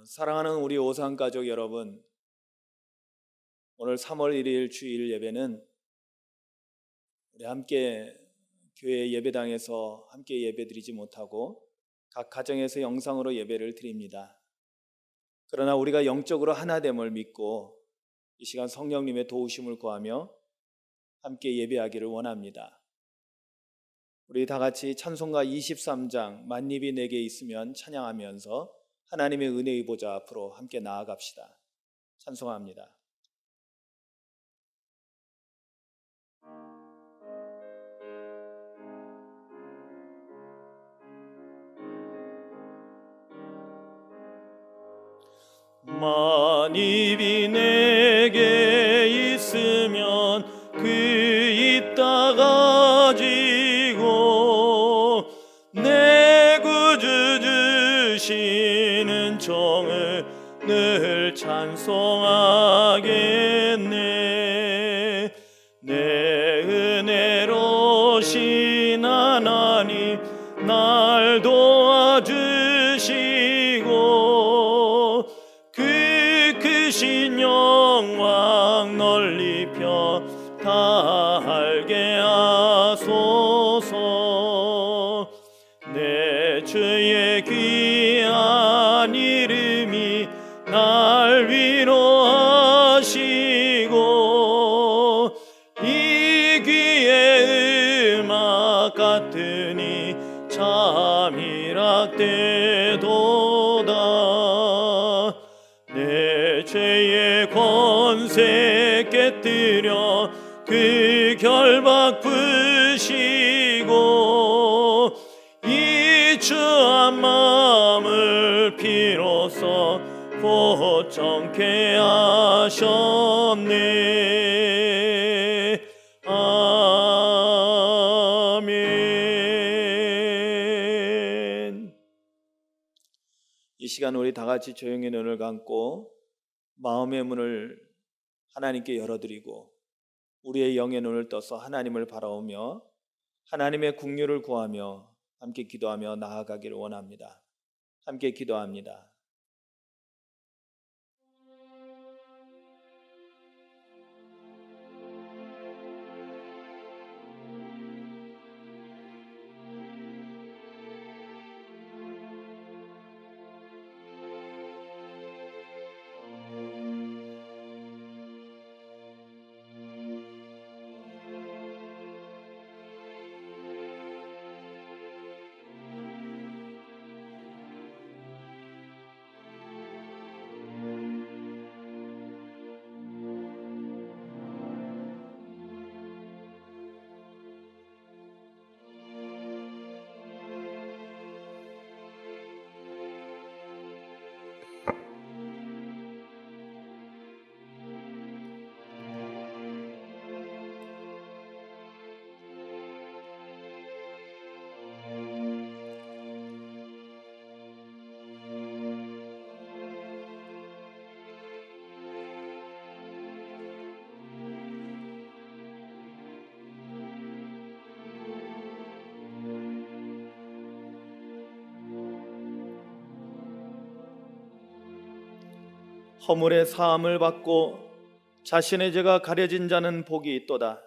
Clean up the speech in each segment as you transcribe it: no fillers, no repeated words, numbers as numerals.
사랑하는 우리 오상가족 여러분, 오늘 3월 1일 주일 예배는 우리 함께 교회 예배당에서 함께 예배드리지 못하고 각 가정에서 영상으로 예배를 드립니다. 그러나 우리가 영적으로 하나됨을 믿고 이 시간 성령님의 도우심을 구하며 함께 예배하기를 원합니다. 우리 다 같이 찬송가 23장 만입이 내게 있으면 찬양하면서 하나님의 은혜의 보좌 앞으로 함께 나아갑시다. 찬송합니다. 만입이 내게 있으면 그 있다 가지고 내 구주 주시는 정을 늘 찬송하겠네. 내 은혜로신 하나님 날 도와주시고 그 크신 영광 널리 펴 다 알게 하소서. 내 주의 귀한 이름이 날 위로하시고 이 귀의 음악 같으니 참 희락되도다. 내 죄의 권세 깨뜨려 그 결박 푸시고 이 추한 마음을 비로소 고정케 하셨네. 아멘. 이 시간 우리 다 같이 조용히 눈을 감고 마음의 문을 하나님께 열어드리고 우리의 영의 눈을 떠서 하나님을 바라보며 하나님의 긍휼을 구하며 함께 기도하며 나아가기를 원합니다. 함께 기도합니다. 허물의 사함을 받고 자신의 죄가 가려진 자는 복이 있도다.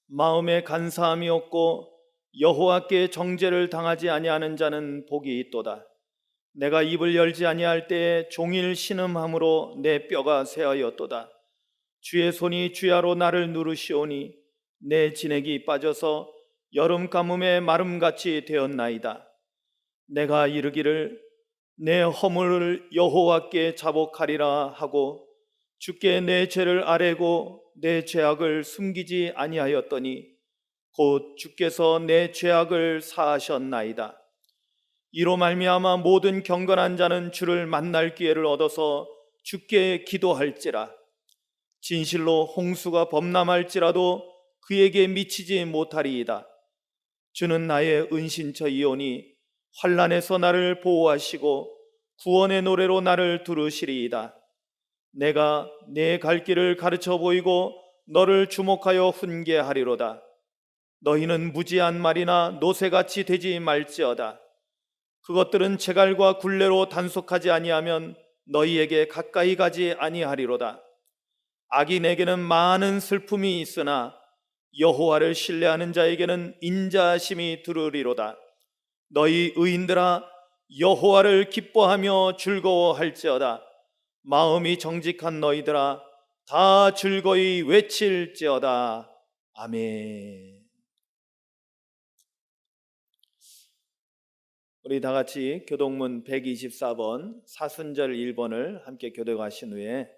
마음에 간사함이 없고 여호와께 정죄를 당하지 아니하는 자는 복이 있도다. 내가 입을 열지 아니할 때에 종일 신음함으로 내 뼈가 쇠하였도다. 주의 손이 주야로 나를 누르시오니 내 진액이 빠져서 여름 가뭄에 마름같이 되었나이다. 내가 이르기를 내 허물을 여호와께 자복하리라 하고 주께 내 죄를 아뢰고 내 죄악을 숨기지 아니하였더니 곧 주께서 내 죄악을 사하셨나이다. 이로 말미암아 모든 경건한 자는 주를 만날 기회를 얻어서 주께 기도할지라. 진실로 홍수가 범람할지라도 그에게 미치지 못하리이다. 주는 나의 은신처이오니 환난에서 나를 보호하시고 구원의 노래로 나를 두르시리이다. 내가 내 갈 길을 가르쳐 보이고 너를 주목하여 훈계하리로다. 너희는 무지한 말이나 노새같이 되지 말지어다. 그것들은 재갈과 굴레로 단속하지 아니하면 너희에게 가까이 가지 아니하리로다. 악인에게는 많은 슬픔이 있으나 여호와를 신뢰하는 자에게는 인자심이 두르리로다. 너희 의인들아, 여호와를 기뻐하며 즐거워할지어다. 마음이 정직한 너희들아, 다 즐거이 외칠지어다. 아멘. 우리 다 같이 교동문 124번 사순절 1번을 함께 교독하신 후에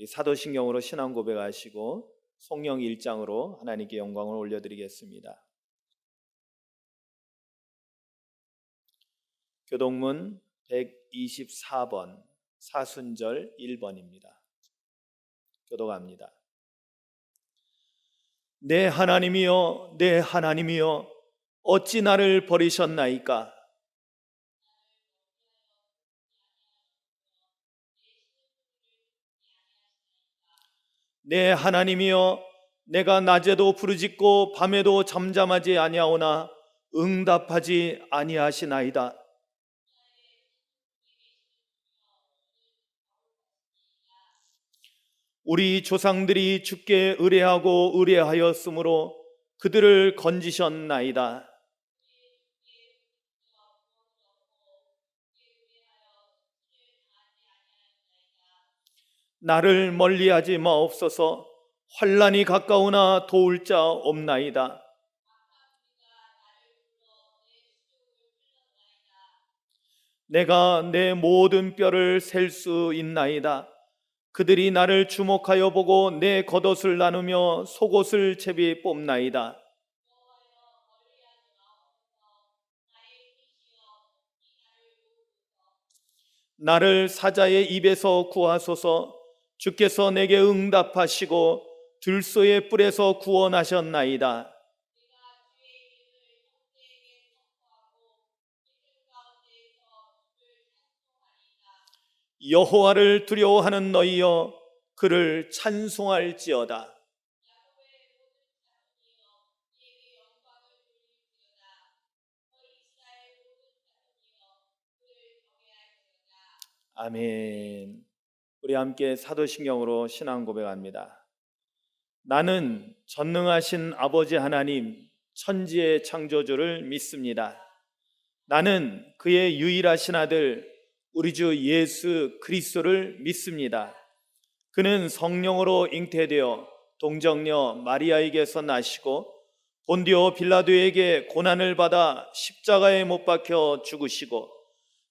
사도신경으로 신앙 고백하시고 성령 1장으로 하나님께 영광을 올려드리겠습니다. 교동문 124번 사순절 1번입니다. 교독합니다. 내 하나님이여, 내 하나님이여, 어찌 나를 버리셨나이까? 내 하나님이여, 내가 낮에도 부르짖고 밤에도 잠잠하지 아니하오나 응답하지 아니하시나이다. 우리 조상들이 주께 의뢰하고 의뢰하였으므로 그들을 건지셨나이다. 나를 멀리하지 마옵소서. 환난이 가까우나 도울 자 없나이다. 내가 내 모든 뼈를 셀 수 있나이다. 그들이 나를 주목하여 보고 내 겉옷을 나누며 속옷을 채비 뽑나이다. 나를 사자의 입에서 구하소서. 주께서 내게 응답하시고 들소의 뿔에서 구원하셨나이다. 여호와를 두려워하는 너희여, 그를 찬송할지어다. 아멘. 우리 함께 사도신경으로 신앙 고백합니다. 나는 전능하신 아버지 하나님, 천지의 창조주를 믿습니다. 나는 그의 유일하신 아들 우리 주 예수 그리스도를 믿습니다. 그는 성령으로 잉태되어 동정녀 마리아에게서 나시고 본디오 빌라도에게 고난을 받아 십자가에 못 박혀 죽으시고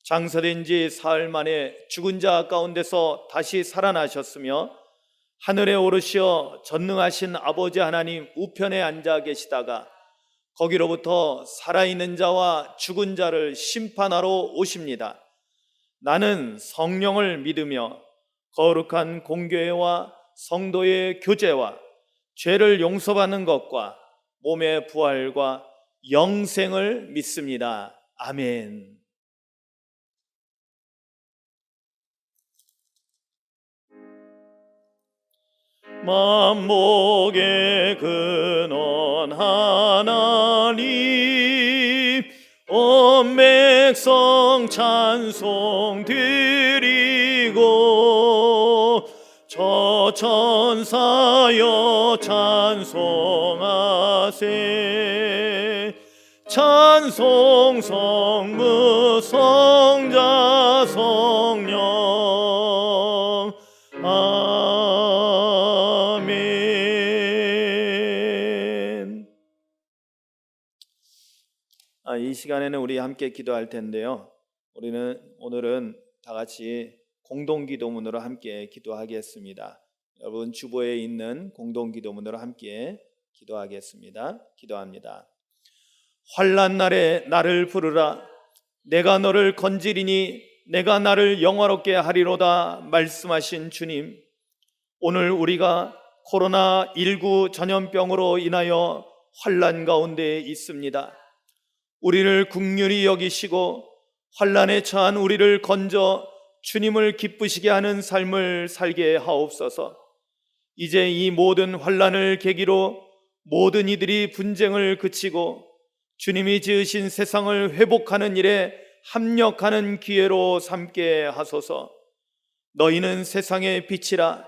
장사된 지 사흘 만에 죽은 자 가운데서 다시 살아나셨으며 하늘에 오르시어 전능하신 아버지 하나님 우편에 앉아 계시다가 거기로부터 살아있는 자와 죽은 자를 심판하러 오십니다. 나는 성령을 믿으며 거룩한 공교회와 성도의 교제와 죄를 용서받는 것과 몸의 부활과 영생을 믿습니다. 아멘. 만복의 근원 하나님, 온 백성 찬송 드리고 저 천사여 찬송하세. 찬송 성부 성자 성령 아멘. 이 시간에는 우리 함께 기도할 텐데요, 우리는 오늘은 다 같이 공동기도문으로 함께 기도하겠습니다. 여러분 주보에 있는 공동기도문으로 함께 기도하겠습니다. 기도합니다. 환난 날에 나를 부르라. 내가 너를 건지리니 내가 나를 영화롭게 하리로다 말씀하신 주님, 오늘 우리가 코로나19 전염병으로 인하여 환난 가운데 있습니다. 우리를 긍휼히 여기시고 환난에 처한 우리를 건져 주님을 기쁘시게 하는 삶을 살게 하옵소서. 이제 이 모든 환난을 계기로 모든 이들이 분쟁을 그치고 주님이 지으신 세상을 회복하는 일에 합력하는 기회로 삼게 하소서. 너희는 세상의 빛이라.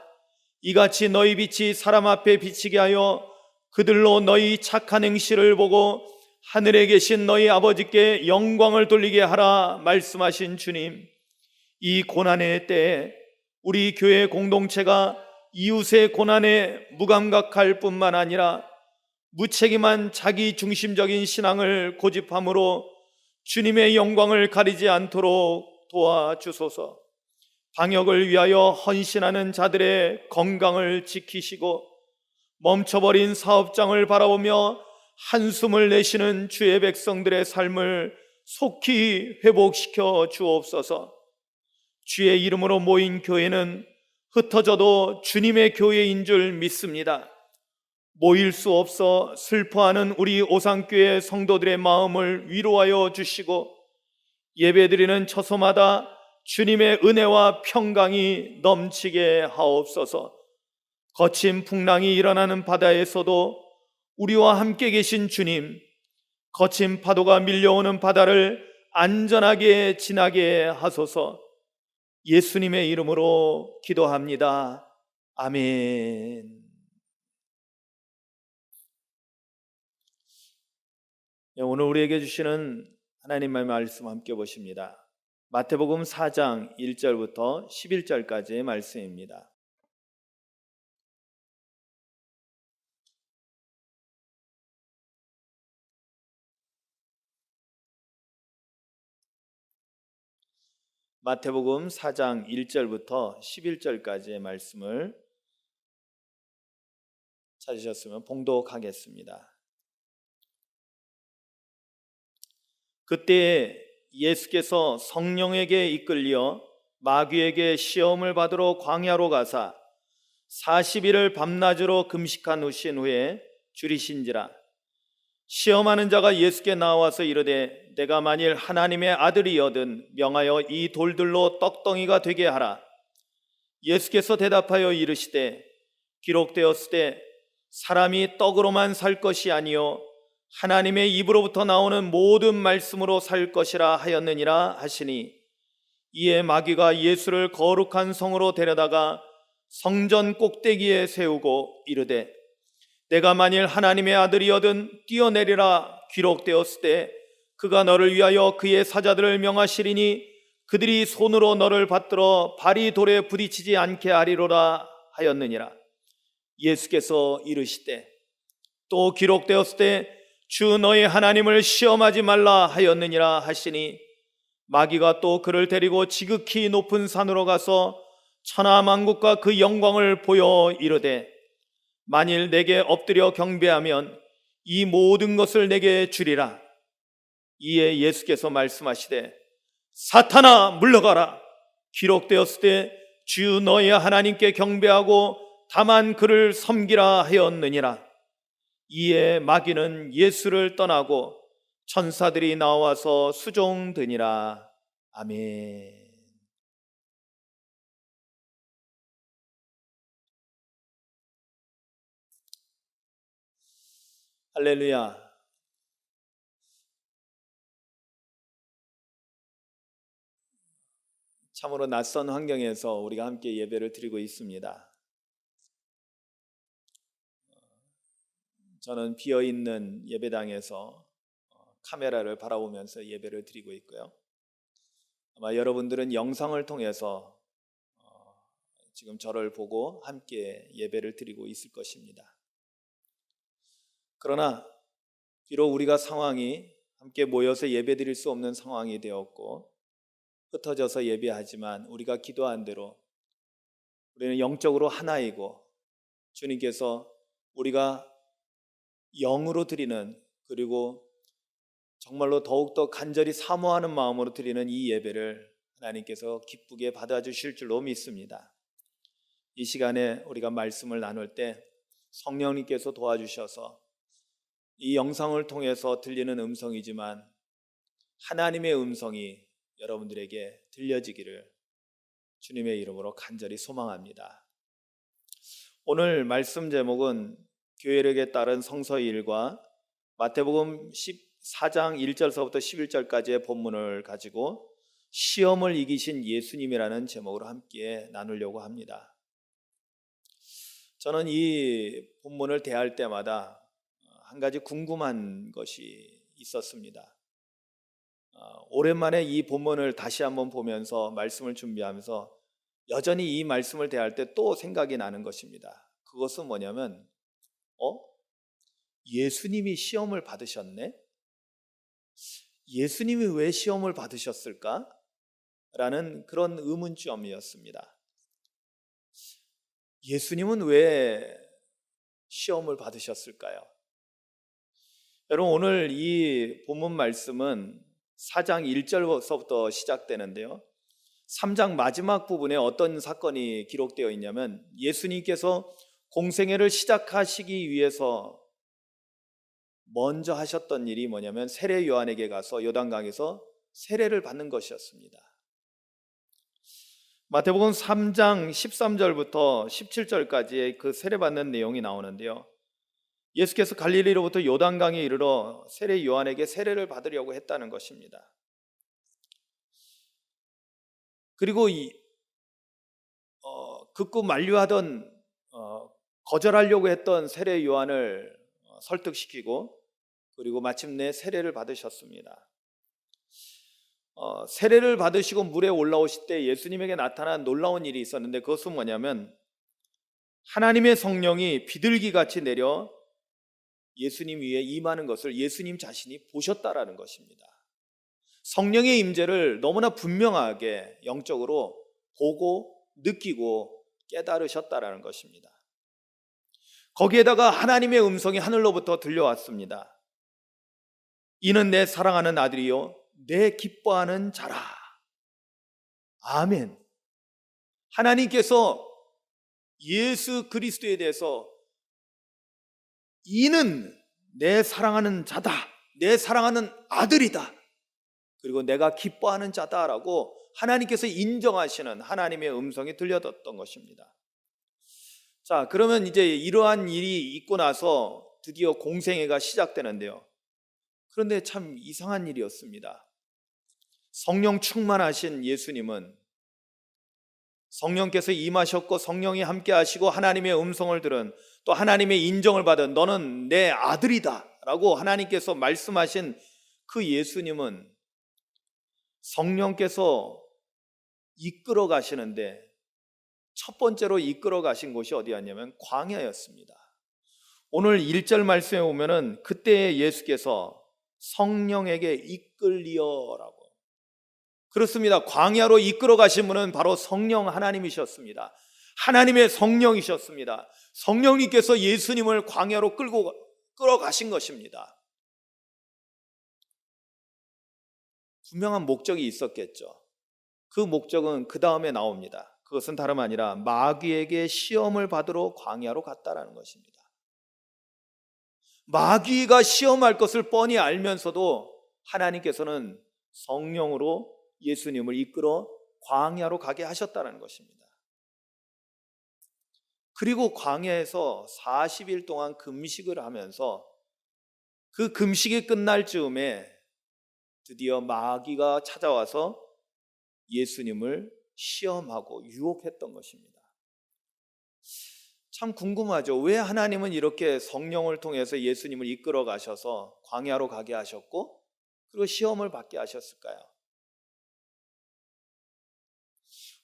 이같이 너희 빛이 사람 앞에 비치게 하여 그들로 너희 착한 행실을 보고 하늘에 계신 너희 아버지께 영광을 돌리게 하라 말씀하신 주님, 이 고난의 때에 우리 교회 공동체가 이웃의 고난에 무감각할 뿐만 아니라 무책임한 자기 중심적인 신앙을 고집함으로 주님의 영광을 가리지 않도록 도와주소서. 방역을 위하여 헌신하는 자들의 건강을 지키시고 멈춰버린 사업장을 바라보며 한숨을 내쉬는 주의 백성들의 삶을 속히 회복시켜 주옵소서. 주의 이름으로 모인 교회는 흩어져도 주님의 교회인 줄 믿습니다. 모일 수 없어 슬퍼하는 우리 오상교회 성도들의 마음을 위로하여 주시고 예배드리는 처소마다 주님의 은혜와 평강이 넘치게 하옵소서. 거친 풍랑이 일어나는 바다에서도 우리와 함께 계신 주님, 거친 파도가 밀려오는 바다를 안전하게 지나게 하소서. 예수님의 이름으로 기도합니다. 아멘. 오늘 우리에게 주시는 하나님의 말씀 함께 보십니다. 마태복음 4장 1절부터 11절까지의 말씀입니다. 마태복음 4장 1절부터 11절까지의 말씀을 찾으셨으면 봉독하겠습니다. 그때 예수께서 성령에게 이끌려 마귀에게 시험을 받으러 광야로 가사 40일을 밤낮으로 금식한 후에 줄이신지라. 시험하는 자가 예수께 나와서 이르되 내가 만일 하나님의 아들이여든 명하여 이 돌들로 떡덩이가 되게 하라. 예수께서 대답하여 이르시되 기록되었으되 사람이 떡으로만 살 것이 아니요 하나님의 입으로부터 나오는 모든 말씀으로 살 것이라 하였느니라 하시니, 이에 마귀가 예수를 거룩한 성으로 데려다가 성전 꼭대기에 세우고 이르되 내가 만일 하나님의 아들이여든 뛰어내리라. 기록되었을 때 그가 너를 위하여 그의 사자들을 명하시리니 그들이 손으로 너를 받들어 발이 돌에 부딪히지 않게 하리로라 하였느니라. 예수께서 이르시되 또 기록되었을 때 주 너의 하나님을 시험하지 말라 하였느니라 하시니, 마귀가 또 그를 데리고 지극히 높은 산으로 가서 천하만국과 그 영광을 보여 이르되 만일 내게 엎드려 경배하면 이 모든 것을 내게 주리라. 이에 예수께서 말씀하시되 사탄아 물러가라. 기록되었을 때 주 너의 하나님께 경배하고 다만 그를 섬기라 하였느니라. 이에 마귀는 예수를 떠나고 천사들이 나와서 수종드니라. 아멘. 할렐루야. 참으로 낯선 환경에서 우리가 함께 예배를 드리고 있습니다. 저는 비어있는 예배당에서 카메라를 바라보면서 예배를 드리고 있고요. 아마 여러분들은 영상을 통해서 지금 저를 보고 함께 예배를 드리고 있을 것입니다. 그러나 비록 우리가 상황이 함께 모여서 예배 드릴 수 없는 상황이 되었고 흩어져서 예배하지만 우리가 기도한 대로 우리는 영적으로 하나이고 주님께서 우리가 영으로 드리는, 그리고 정말로 더욱더 간절히 사모하는 마음으로 드리는 이 예배를 하나님께서 기쁘게 받아주실 줄로 믿습니다. 이 시간에 우리가 말씀을 나눌 때 성령님께서 도와주셔서 이 영상을 통해서 들리는 음성이지만 하나님의 음성이 여러분들에게 들려지기를 주님의 이름으로 간절히 소망합니다. 오늘 말씀 제목은 교회력에 따른 성서의 일과 마태복음 14장 1절서부터 11절까지의 본문을 가지고 시험을 이기신 예수님이라는 제목으로 함께 나누려고 합니다. 저는 이 본문을 대할 때마다 한 가지 궁금한 것이 있었습니다. 오랜만에 이 본문을 다시 한번 보면서 말씀을 준비하면서 여전히 이 말씀을 대할 때 또 생각이 나는 것입니다. 그것은 뭐냐면 예수님이 시험을 받으셨네? 예수님이 왜 시험을 받으셨을까? 라는 그런 의문점이었습니다. 예수님은 왜 시험을 받으셨을까요? 여러분, 오늘 이 본문 말씀은 4장 1절서부터 시작되는데요. 3장 마지막 부분에 어떤 사건이 기록되어 있냐면 예수님께서 공생애를 시작하시기 위해서 먼저 하셨던 일이 뭐냐면 세례 요한에게 가서 요단강에서 세례를 받는 것이었습니다. 마태복음 3장 13절부터 17절까지의 그 세례받는 내용이 나오는데요. 예수께서 갈릴리로부터 요단강에 이르러 세례 요한에게 세례를 받으려고 했다는 것입니다. 그리고 극구 만류하던 거절하려고 했던 세례 요한을 설득시키고 그리고 마침내 세례를 받으셨습니다. 세례를 받으시고 물에 올라오실 때 예수님에게 나타난 놀라운 일이 있었는데 그것은 뭐냐면 하나님의 성령이 비둘기같이 내려 예수님 위에 임하는 것을 예수님 자신이 보셨다라는 것입니다. 성령의 임재를 너무나 분명하게 영적으로 보고 느끼고 깨달으셨다라는 것입니다. 거기에다가 하나님의 음성이 하늘로부터 들려왔습니다. 이는 내 사랑하는 아들이요 내 기뻐하는 자라. 아멘. 하나님께서 예수 그리스도에 대해서 이는 내 사랑하는 자다, 내 사랑하는 아들이다, 그리고 내가 기뻐하는 자다라고 하나님께서 인정하시는 하나님의 음성이 들려졌던 것입니다. 자, 그러면 이제 이러한 일이 있고 나서 드디어 공생애가 시작되는데요. 그런데 참 이상한 일이었습니다. 성령 충만하신 예수님은 성령께서 임하셨고 성령이 함께 하시고 하나님의 음성을 들은 또 하나님의 인정을 받은 너는 내 아들이다 라고 하나님께서 말씀하신 그 예수님은 성령께서 이끌어 가시는데 첫 번째로 이끌어 가신 곳이 어디였냐면 광야였습니다. 오늘 1절 말씀에 보면은 그때 예수께서 성령에게 이끌리어라고. 그렇습니다. 광야로 이끌어 가신 분은 바로 성령 하나님이셨습니다. 하나님의 성령이셨습니다. 성령님께서 예수님을 광야로 끌어 가신 것입니다. 분명한 목적이 있었겠죠. 그 목적은 그 다음에 나옵니다. 그것은 다름 아니라 마귀에게 시험을 받으러 광야로 갔다라는 것입니다. 마귀가 시험할 것을 뻔히 알면서도 하나님께서는 성령으로 예수님을 이끌어 광야로 가게 하셨다는 것입니다. 그리고 광야에서 40일 동안 금식을 하면서 그 금식이 끝날 즈음에 드디어 마귀가 찾아와서 예수님을 시험하고 유혹했던 것입니다. 참 궁금하죠. 왜 하나님은 이렇게 성령을 통해서 예수님을 이끌어 가셔서 광야로 가게 하셨고 그리고 시험을 받게 하셨을까요?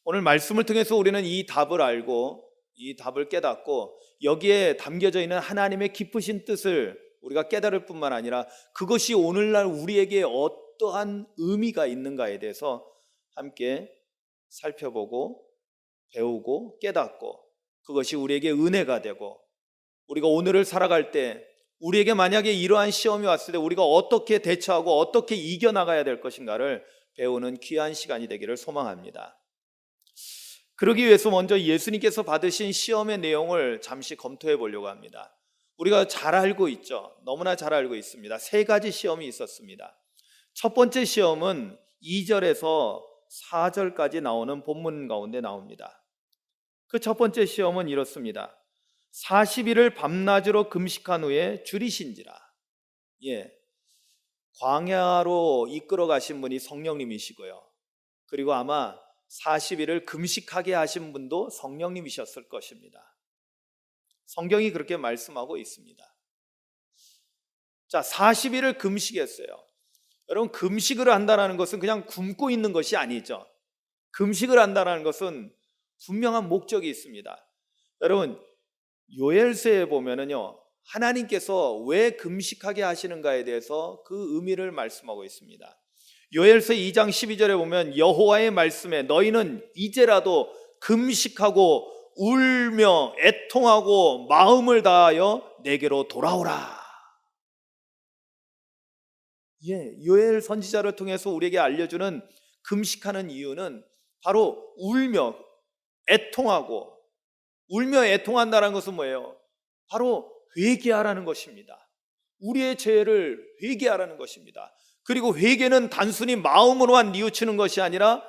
오늘 말씀을 통해서 우리는 이 답을 알고 이 답을 깨닫고 여기에 담겨져 있는 하나님의 깊으신 뜻을 우리가 깨달을 뿐만 아니라 그것이 오늘날 우리에게 어떠한 의미가 있는가에 대해서 함께 살펴보고 배우고 깨닫고 그것이 우리에게 은혜가 되고 우리가 오늘을 살아갈 때 우리에게 만약에 이러한 시험이 왔을 때 우리가 어떻게 대처하고 어떻게 이겨나가야 될 것인가를 배우는 귀한 시간이 되기를 소망합니다. 그러기 위해서 먼저 예수님께서 받으신 시험의 내용을 잠시 검토해 보려고 합니다. 우리가 잘 알고 있죠. 너무나 잘 알고 있습니다. 3가지 시험이 있었습니다. 첫 번째 시험은 2절에서 4절까지 나오는 본문 가운데 나옵니다. 그 첫 번째 시험은 이렇습니다. 40일을 밤낮으로 금식한 후에 줄이신지라. 광야로 이끌어 가신 분이 성령님이시고요. 그리고 아마 40일을 금식하게 하신 분도 성령님이셨을 것입니다. 성경이 그렇게 말씀하고 있습니다. 자, 40일을 금식했어요. 여러분, 금식을 한다는 것은 그냥 굶고 있는 것이 아니죠. 금식을 한다는 것은 분명한 목적이 있습니다. 여러분, 요엘서에 보면은요, 하나님께서 왜 금식하게 하시는가에 대해서 그 의미를 말씀하고 있습니다. 요엘서 2장 12절에 보면 여호와의 말씀에 너희는 이제라도 금식하고 울며 애통하고 마음을 다하여 내게로 돌아오라. 요엘 선지자를 통해서 우리에게 알려주는 금식하는 이유는 바로 울며 애통한다는 것은 뭐예요? 바로 회개하라는 것입니다. 우리의 죄를 회개하라는 것입니다. 그리고 회개는 단순히 마음으로만 뉘우치는 것이 아니라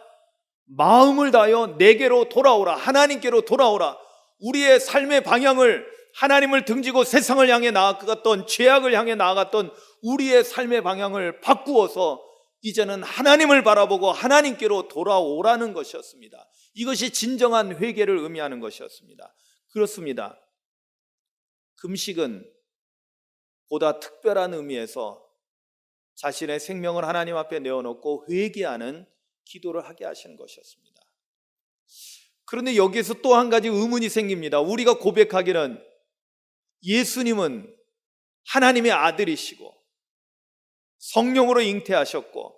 마음을 다하여 내게로 돌아오라, 하나님께로 돌아오라. 우리의 삶의 방향을, 하나님을 등지고 세상을 향해 나아갔던, 죄악을 향해 나아갔던 우리의 삶의 방향을 바꾸어서 이제는 하나님을 바라보고 하나님께로 돌아오라는 것이었습니다. 이것이 진정한 회개를 의미하는 것이었습니다. 그렇습니다. 금식은 보다 특별한 의미에서 자신의 생명을 하나님 앞에 내어놓고 회개하는 기도를 하게 하시는 것이었습니다. 그런데 여기에서 또 한 가지 의문이 생깁니다. 우리가 고백하기는 예수님은 하나님의 아들이시고 성령으로 잉태하셨고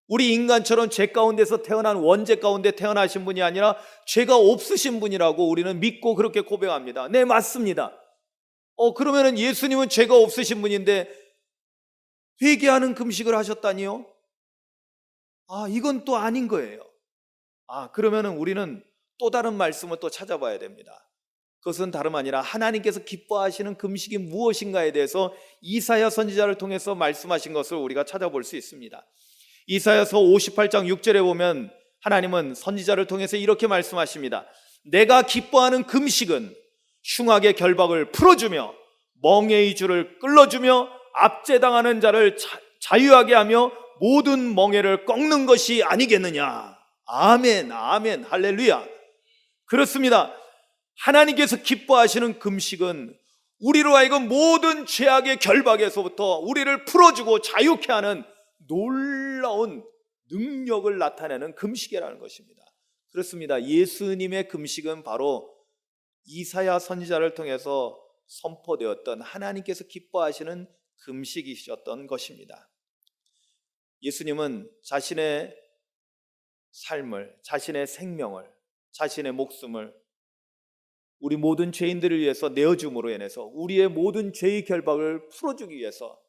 우리 인간처럼 죄 가운데서 태어난 원죄 가운데 태어나신 분이 아니라 죄가 없으신 분이라고 우리는 믿고 그렇게 고백합니다. 네, 맞습니다. 그러면은 예수님은 죄가 없으신 분인데 회개하는 금식을 하셨다니요? 이건 또 아닌 거예요. 그러면은 우리는 또 다른 말씀을 또 찾아봐야 됩니다. 그것은 다름 아니라 하나님께서 기뻐하시는 금식이 무엇인가에 대해서 이사야 선지자를 통해서 말씀하신 것을 우리가 찾아볼 수 있습니다. 이사야서 58장 6절에 보면 하나님은 선지자를 통해서 이렇게 말씀하십니다. 내가 기뻐하는 금식은 흉악의 결박을 풀어주며 멍에의 줄을 끌어주며 압제당하는 자를 자유하게 하며 모든 멍에를 꺾는 것이 아니겠느냐. 아멘, 아멘, 할렐루야. 그렇습니다. 하나님께서 기뻐하시는 금식은 우리로 하여금 모든 죄악의 결박에서부터 우리를 풀어주고 자유케 하는 놀라운 능력을 나타내는 금식이라는 것입니다. 그렇습니다. 예수님의 금식은 바로 이사야 선지자를 통해서 선포되었던 하나님께서 기뻐하시는 금식이셨던 것입니다. 예수님은 자신의 삶을, 자신의 생명을, 자신의 목숨을 우리 모든 죄인들을 위해서 내어줌으로 인해서 우리의 모든 죄의 결박을 풀어주기 위해서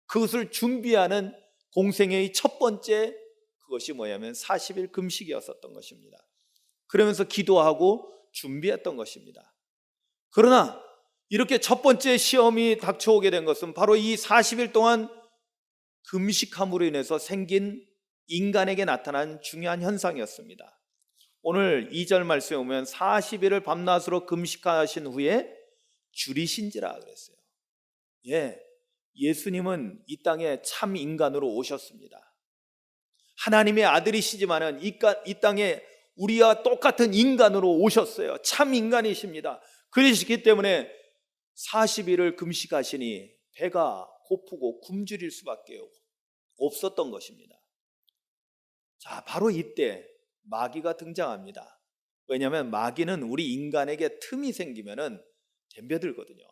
그것을 준비하는 공생애의 첫 번째 그것이 뭐냐면 40일 금식이었었던 것입니다. 그러면서 기도하고 준비했던 것입니다. 그러나 이렇게 첫 번째 시험이 닥쳐오게 된 것은 바로 이 40일 동안 금식함으로 인해서 생긴 인간에게 나타난 중요한 현상이었습니다. 오늘 2절 말씀에 보면 40일을 밤낮으로 금식하신 후에 줄이신지라 그랬어요. 예수님은 이 땅에 참 인간으로 오셨습니다. 하나님의 아들이시지만은 이 땅에 우리와 똑같은 인간으로 오셨어요. 참 인간이십니다. 그러시기 때문에 40일을 금식하시니 배가 고프고 굶주릴 수밖에 없었던 것입니다. 자, 바로 이때 마귀가 등장합니다. 왜냐하면 마귀는 우리 인간에게 틈이 생기면은 덤벼들거든요.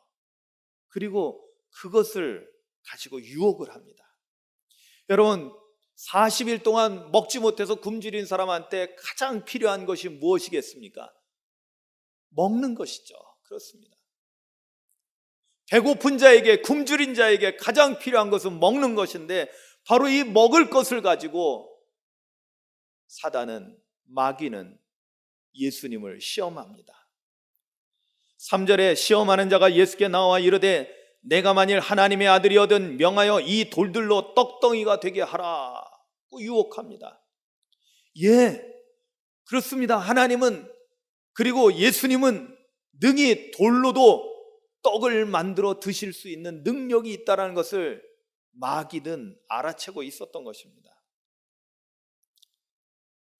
그리고 그것을 가지고 유혹을 합니다. 여러분, 40일 동안 먹지 못해서 굶주린 사람한테 가장 필요한 것이 무엇이겠습니까? 먹는 것이죠. 그렇습니다. 배고픈 자에게, 굶주린 자에게 가장 필요한 것은 먹는 것인데 바로 이 먹을 것을 가지고 사단은, 마귀는 예수님을 시험합니다. 3절에 시험하는 자가 예수께 나와 이르되 내가 만일 하나님의 아들이거든 명하여 이 돌들로 떡덩이가 되게 하라 유혹합니다. 그렇습니다. 하나님은, 그리고 예수님은 능히 돌로도 떡을 만들어 드실 수 있는 능력이 있다는 것을 마귀는 알아채고 있었던 것입니다.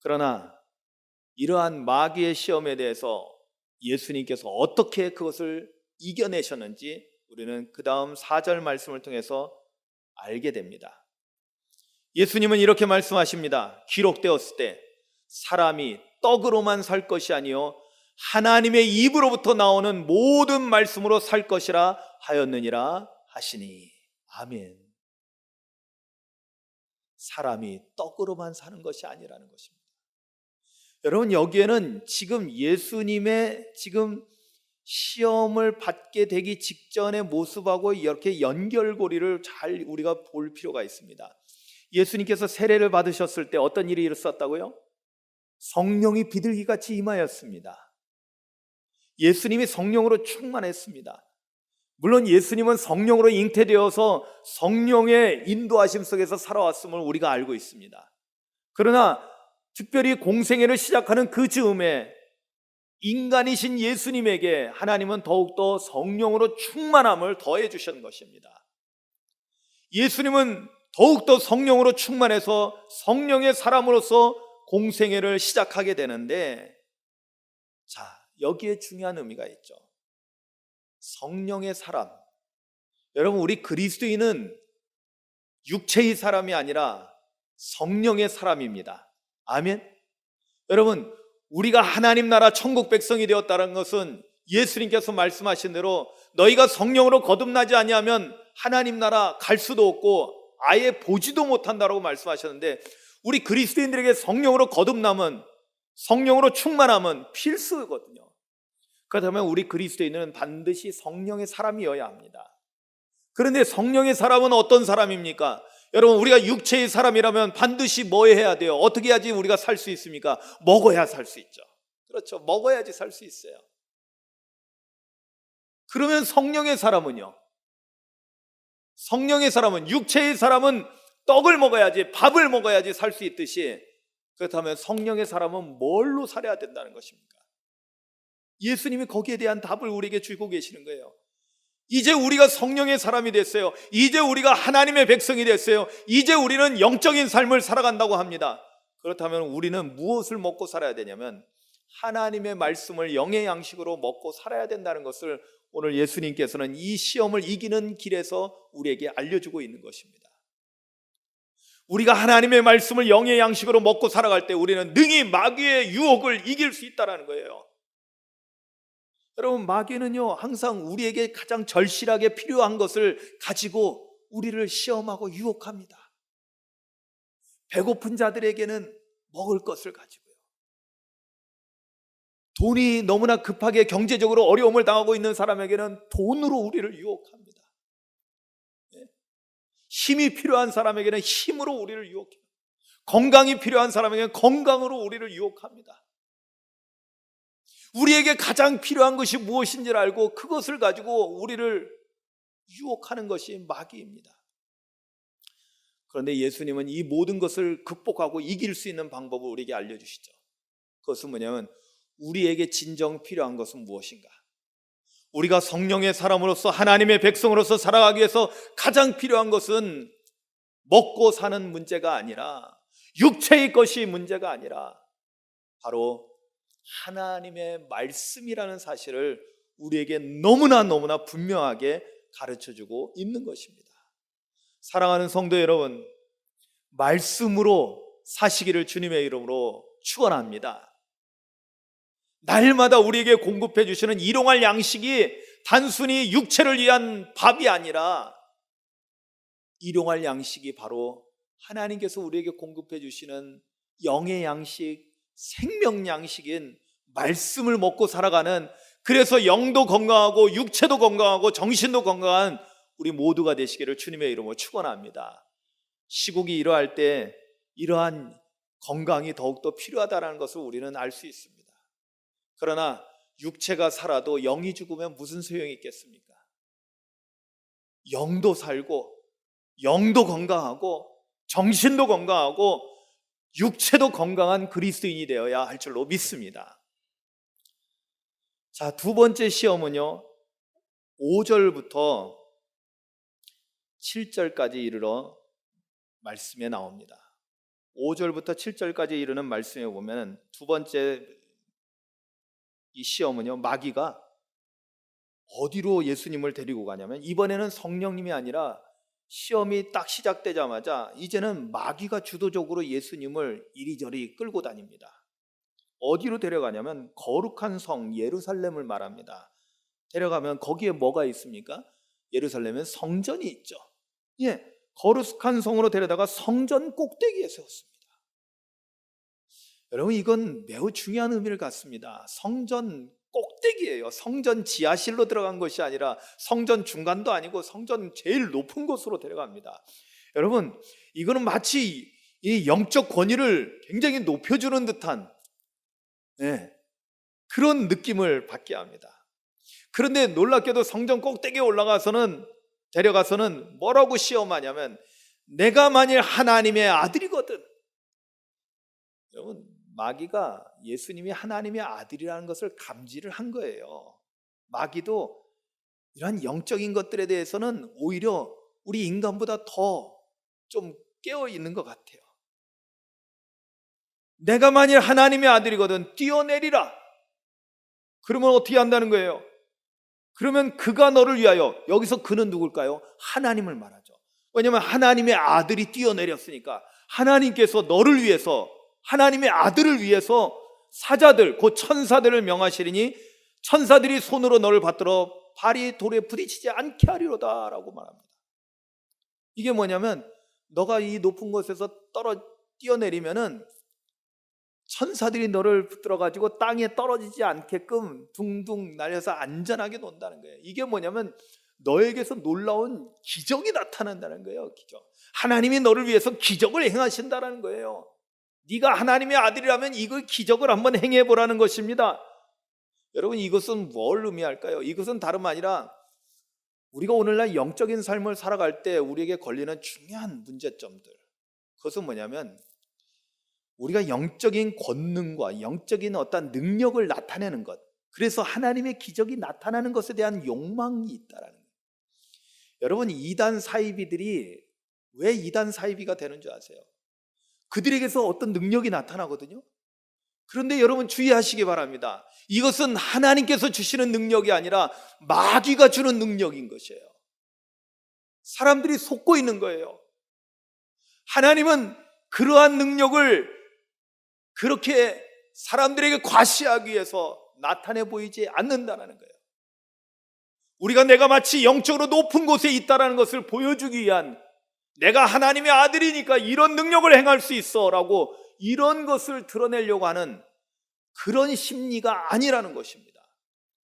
그러나 이러한 마귀의 시험에 대해서 예수님께서 어떻게 그것을 이겨내셨는지 우리는 그 다음 4절 말씀을 통해서 알게 됩니다. 예수님은 이렇게 말씀하십니다. 기록되었을 때 사람이 떡으로만 살 것이 아니요 하나님의 입으로부터 나오는 모든 말씀으로 살 것이라 하였느니라 하시니. 아멘. 사람이 떡으로만 사는 것이 아니라는 것입니다. 여러분, 여기에는 지금 예수님의 지금 시험을 받게 되기 직전의 모습하고 이렇게 연결고리를 잘 우리가 볼 필요가 있습니다. 예수님께서 세례를 받으셨을 때 어떤 일이 일어났다고요? 성령이 비둘기같이 임하였습니다. 예수님이 성령으로 충만했습니다. 물론 예수님은 성령으로 잉태되어서 성령의 인도하심 속에서 살아왔음을 우리가 알고 있습니다. 그러나 특별히 공생애를 시작하는 그 즈음에 인간이신 예수님에게 하나님은 더욱더 성령으로 충만함을 더해 주신 것입니다. 예수님은 더욱더 성령으로 충만해서 성령의 사람으로서 공생애를 시작하게 되는데, 자, 여기에 중요한 의미가 있죠. 성령의 사람. 여러분, 우리 그리스도인은 육체의 사람이 아니라 성령의 사람입니다. 아멘. 여러분, 우리가 하나님 나라 천국 백성이 되었다는 것은 예수님께서 말씀하신 대로 너희가 성령으로 거듭나지 아니하면 하나님 나라 갈 수도 없고 아예 보지도 못한다라고 말씀하셨는데, 우리 그리스도인들에게 성령으로 거듭남은, 성령으로 충만함은 필수거든요. 그렇다면 우리 그리스도인은 반드시 성령의 사람이어야 합니다. 그런데 성령의 사람은 어떤 사람입니까? 여러분, 우리가 육체의 사람이라면 반드시 뭐 해야 돼요? 어떻게 해야지 우리가 살 수 있습니까? 먹어야 살 수 있죠. 그렇죠. 먹어야지 살 수 있어요. 그러면 성령의 사람은요? 성령의 사람은, 육체의 사람은 떡을 먹어야지, 밥을 먹어야지 살 수 있듯이, 그렇다면 성령의 사람은 뭘로 살아야 된다는 것입니까? 예수님이 거기에 대한 답을 우리에게 주고 계시는 거예요. 이제 우리가 성령의 사람이 됐어요. 이제 우리가 하나님의 백성이 됐어요. 이제 우리는 영적인 삶을 살아간다고 합니다. 그렇다면 우리는 무엇을 먹고 살아야 되냐면 하나님의 말씀을 영의 양식으로 먹고 살아야 된다는 것을 오늘 예수님께서는 이 시험을 이기는 길에서 우리에게 알려주고 있는 것입니다. 우리가 하나님의 말씀을 영의 양식으로 먹고 살아갈 때 우리는 능히 마귀의 유혹을 이길 수 있다는 거예요. 여러분, 마귀는요 항상 우리에게 가장 절실하게 필요한 것을 가지고 우리를 시험하고 유혹합니다. 배고픈 자들에게는 먹을 것을 가지고요, 돈이 너무나 급하게 경제적으로 어려움을 당하고 있는 사람에게는 돈으로 우리를 유혹합니다. 힘이 필요한 사람에게는 힘으로 우리를 유혹해요. 건강이 필요한 사람에게는 건강으로 우리를 유혹합니다. 우리에게 가장 필요한 것이 무엇인지를 알고 그것을 가지고 우리를 유혹하는 것이 마귀입니다. 그런데 예수님은 이 모든 것을 극복하고 이길 수 있는 방법을 우리에게 알려주시죠. 그것은 뭐냐면 우리에게 진정 필요한 것은 무엇인가? 우리가 성령의 사람으로서 하나님의 백성으로서 살아가기 위해서 가장 필요한 것은 먹고 사는 문제가 아니라, 육체의 것이 문제가 아니라 바로 하나님의 말씀이라는 사실을 우리에게 너무나 분명하게 가르쳐주고 있는 것입니다. 사랑하는 성도 여러분, 말씀으로 사시기를 주님의 이름으로 축원합니다. 날마다 우리에게 공급해 주시는 일용할 양식이 단순히 육체를 위한 밥이 아니라 일용할 양식이 바로 하나님께서 우리에게 공급해 주시는 영의 양식, 생명 양식인 말씀을 먹고 살아가는, 그래서 영도 건강하고 육체도 건강하고 정신도 건강한 우리 모두가 되시기를 주님의 이름으로 축원합니다. 시국이 이러할 때 이러한 건강이 더욱더 필요하다는 것을 우리는 알 수 있습니다. 그러나 육체가 살아도 영이 죽으면 무슨 소용이 있겠습니까? 영도 살고 영도 건강하고 정신도 건강하고 육체도 건강한 그리스도인이 되어야 할 줄로 믿습니다. 자, 두 번째 시험은요 5절부터 7절까지 이르러 말씀에 나옵니다. 5절부터 7절까지 이르는 말씀에 보면 두 번째 이 시험은요, 마귀가 어디로 예수님을 데리고 가냐면 이번에는 성령님이 아니라 시험이 딱 시작되자마자 이제는 마귀가 주도적으로 예수님을 이리저리 끌고 다닙니다. 어디로 데려가냐면 거룩한 성 예루살렘을 말합니다. 데려가면 거기에 뭐가 있습니까? 예루살렘엔 성전이 있죠. 예, 거룩한 성으로 데려다가 성전 꼭대기에 세웠습니다. 여러분, 이건 매우 중요한 의미를 갖습니다. 성전 꼭대기예요. 성전 지하실로 들어간 것이 아니라 성전 중간도 아니고 성전 제일 높은 곳으로 데려갑니다. 여러분, 이거는 마치 이 영적 권위를 굉장히 높여주는 듯한 그런 느낌을 받게 합니다. 그런데 놀랍게도 성전 꼭대기에 데려가서는 뭐라고 시험하냐면 내가 만일 하나님의 아들이거든. 여러분, 마귀가 예수님이 하나님의 아들이라는 것을 감지를 한 거예요. 마귀도 이러한 영적인 것들에 대해서는 오히려 우리 인간보다 더 좀 깨어 있는 것 같아요. 내가 만일 하나님의 아들이거든 뛰어내리라. 그러면 어떻게 한다는 거예요? 그러면 그가 너를 위하여, 여기서 그는 누굴까요? 하나님을 말하죠. 왜냐하면 하나님의 아들이 뛰어내렸으니까 하나님께서 너를 위해서, 하나님의 아들을 위해서 사자들 곧 천사들을 명하시리니 천사들이 손으로 너를 받들어 발이 돌에 부딪히지 않게 하리로다 라고 말합니다. 이게 뭐냐면 너가 이 높은 곳에서 뛰어내리면은 천사들이 너를 붙들어 가지고 땅에 떨어지지 않게끔 둥둥 날려서 안전하게 논다는 거예요. 이게 뭐냐면 너에게서 놀라운 기적이 나타난다는 거예요. 기적. 하나님이 너를 위해서 기적을 행하신다는 거예요. 네가 하나님의 아들이라면 이걸 기적을 한번 행해 보라는 것입니다. 여러분, 이것은 뭘 의미할까요? 이것은 다름 아니라 우리가 오늘날 영적인 삶을 살아갈 때 우리에게 걸리는 중요한 문제점들, 그것은 뭐냐면 우리가 영적인 권능과 영적인 어떤 능력을 나타내는 것, 그래서 하나님의 기적이 나타나는 것에 대한 욕망이 있다라는 거예요. 여러분, 이단 사이비들이 왜 이단 사이비가 되는 줄 아세요? 그들에게서 어떤 능력이 나타나거든요. 그런데 여러분 주의하시기 바랍니다. 이것은 하나님께서 주시는 능력이 아니라 마귀가 주는 능력인 것이에요. 사람들이 속고 있는 거예요. 하나님은 그러한 능력을 그렇게 사람들에게 과시하기 위해서 나타내 보이지 않는다는 거예요. 우리가 내가 마치 영적으로 높은 곳에 있다는 것을 보여주기 위한, 내가 하나님의 아들이니까 이런 능력을 행할 수 있어 라고 이런 것을 드러내려고 하는 그런 심리가 아니라는 것입니다.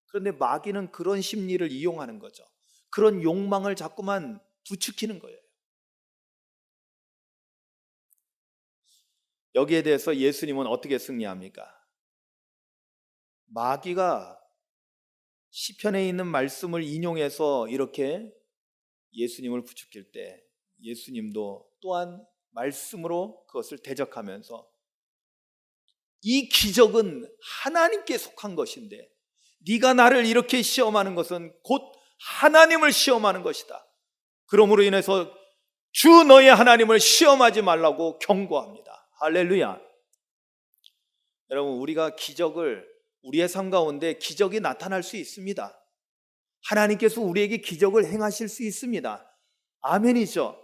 그런데 마귀는 그런 심리를 이용하는 거죠. 그런 욕망을 자꾸만 부추기는 거예요. 여기에 대해서 예수님은 어떻게 승리합니까? 마귀가 시편에 있는 말씀을 인용해서 이렇게 예수님을 부추길 때 예수님도 또한 말씀으로 그것을 대적하면서 이 기적은 하나님께 속한 것인데 네가 나를 이렇게 시험하는 것은 곧 하나님을 시험하는 것이다. 그러므로 인해서 주 너의 하나님을 시험하지 말라고 경고합니다. 할렐루야. 여러분, 우리가 우리의 삶 가운데 기적이 나타날 수 있습니다. 하나님께서 우리에게 기적을 행하실 수 있습니다. 아멘이죠.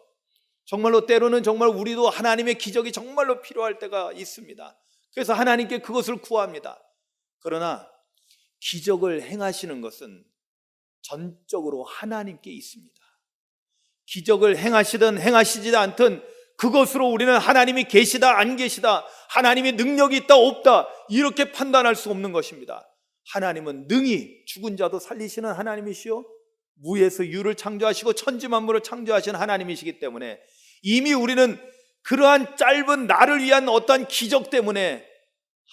정말로 때로는 정말 우리도 하나님의 기적이 정말로 필요할 때가 있습니다. 그래서 하나님께 그것을 구합니다. 그러나 기적을 행하시는 것은 전적으로 하나님께 있습니다. 기적을 행하시든 행하시지 않든 그것으로 우리는 하나님이 계시다 안 계시다, 하나님의 능력이 있다 없다 이렇게 판단할 수 없는 것입니다. 하나님은 능히 죽은 자도 살리시는 하나님이시요 무에서 유를 창조하시고 천지 만물을 창조하신 하나님이시기 때문에 이미 우리는 그러한 짧은 나를 위한 어떠한 기적 때문에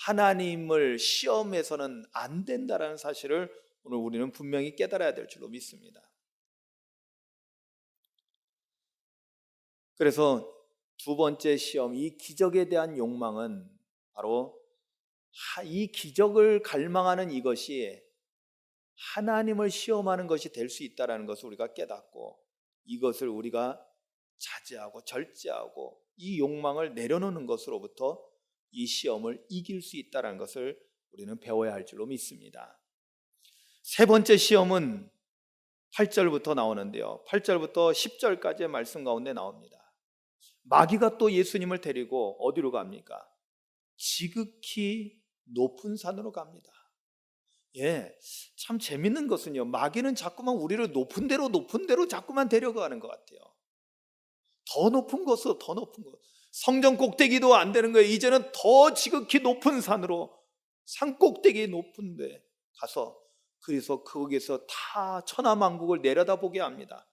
하나님을 시험해서는 안 된다는 사실을 오늘 우리는 분명히 깨달아야 될 줄로 믿습니다. 그래서 두 번째 시험, 이 기적에 대한 욕망은 바로 이 기적을 갈망하는 이것이 하나님을 시험하는 것이 될 수 있다는 것을 우리가 깨닫고 이것을 우리가 자제하고 절제하고 이 욕망을 내려놓는 것으로부터 이 시험을 이길 수 있다는 것을 우리는 배워야 할 줄로 믿습니다. 세 번째 시험은 8절부터 나오는데요, 8절부터 10절까지의 말씀 가운데 나옵니다. 마귀가 또 예수님을 데리고 어디로 갑니까? 지극히 높은 산으로 갑니다. 참 재밌는 것은요, 마귀는 자꾸만 우리를 높은 데로 자꾸만 데려가는 것 같아요. 더 높은 곳으로, 더 높은 곳. 성전 꼭대기도 안 되는 거예요. 이제는 더 지극히 높은 산으로, 산 꼭대기 높은 데 가서, 그래서 거기서 다 천하만국을 내려다보게 합니다.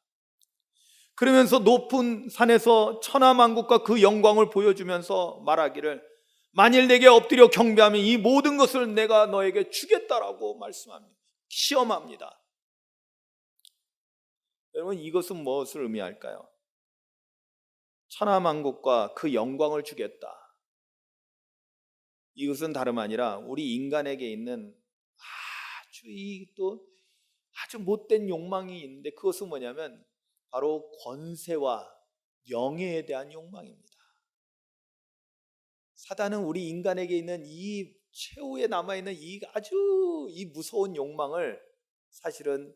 그러면서 높은 산에서 천하만국과 그 영광을 보여주면서 말하기를, 만일 내게 엎드려 경배하면 이 모든 것을 내가 너에게 주겠다라고 말씀합니다. 시험합니다. 여러분, 이것은 무엇을 의미할까요? 천하만국과 그 영광을 주겠다. 이것은 다름 아니라 우리 인간에게 있는 아주 못된 욕망이 있는데, 그것은 뭐냐면 바로 권세와 명예에 대한 욕망입니다. 사단은 우리 인간에게 있는 이 최후에 남아있는 이 무서운 욕망을 사실은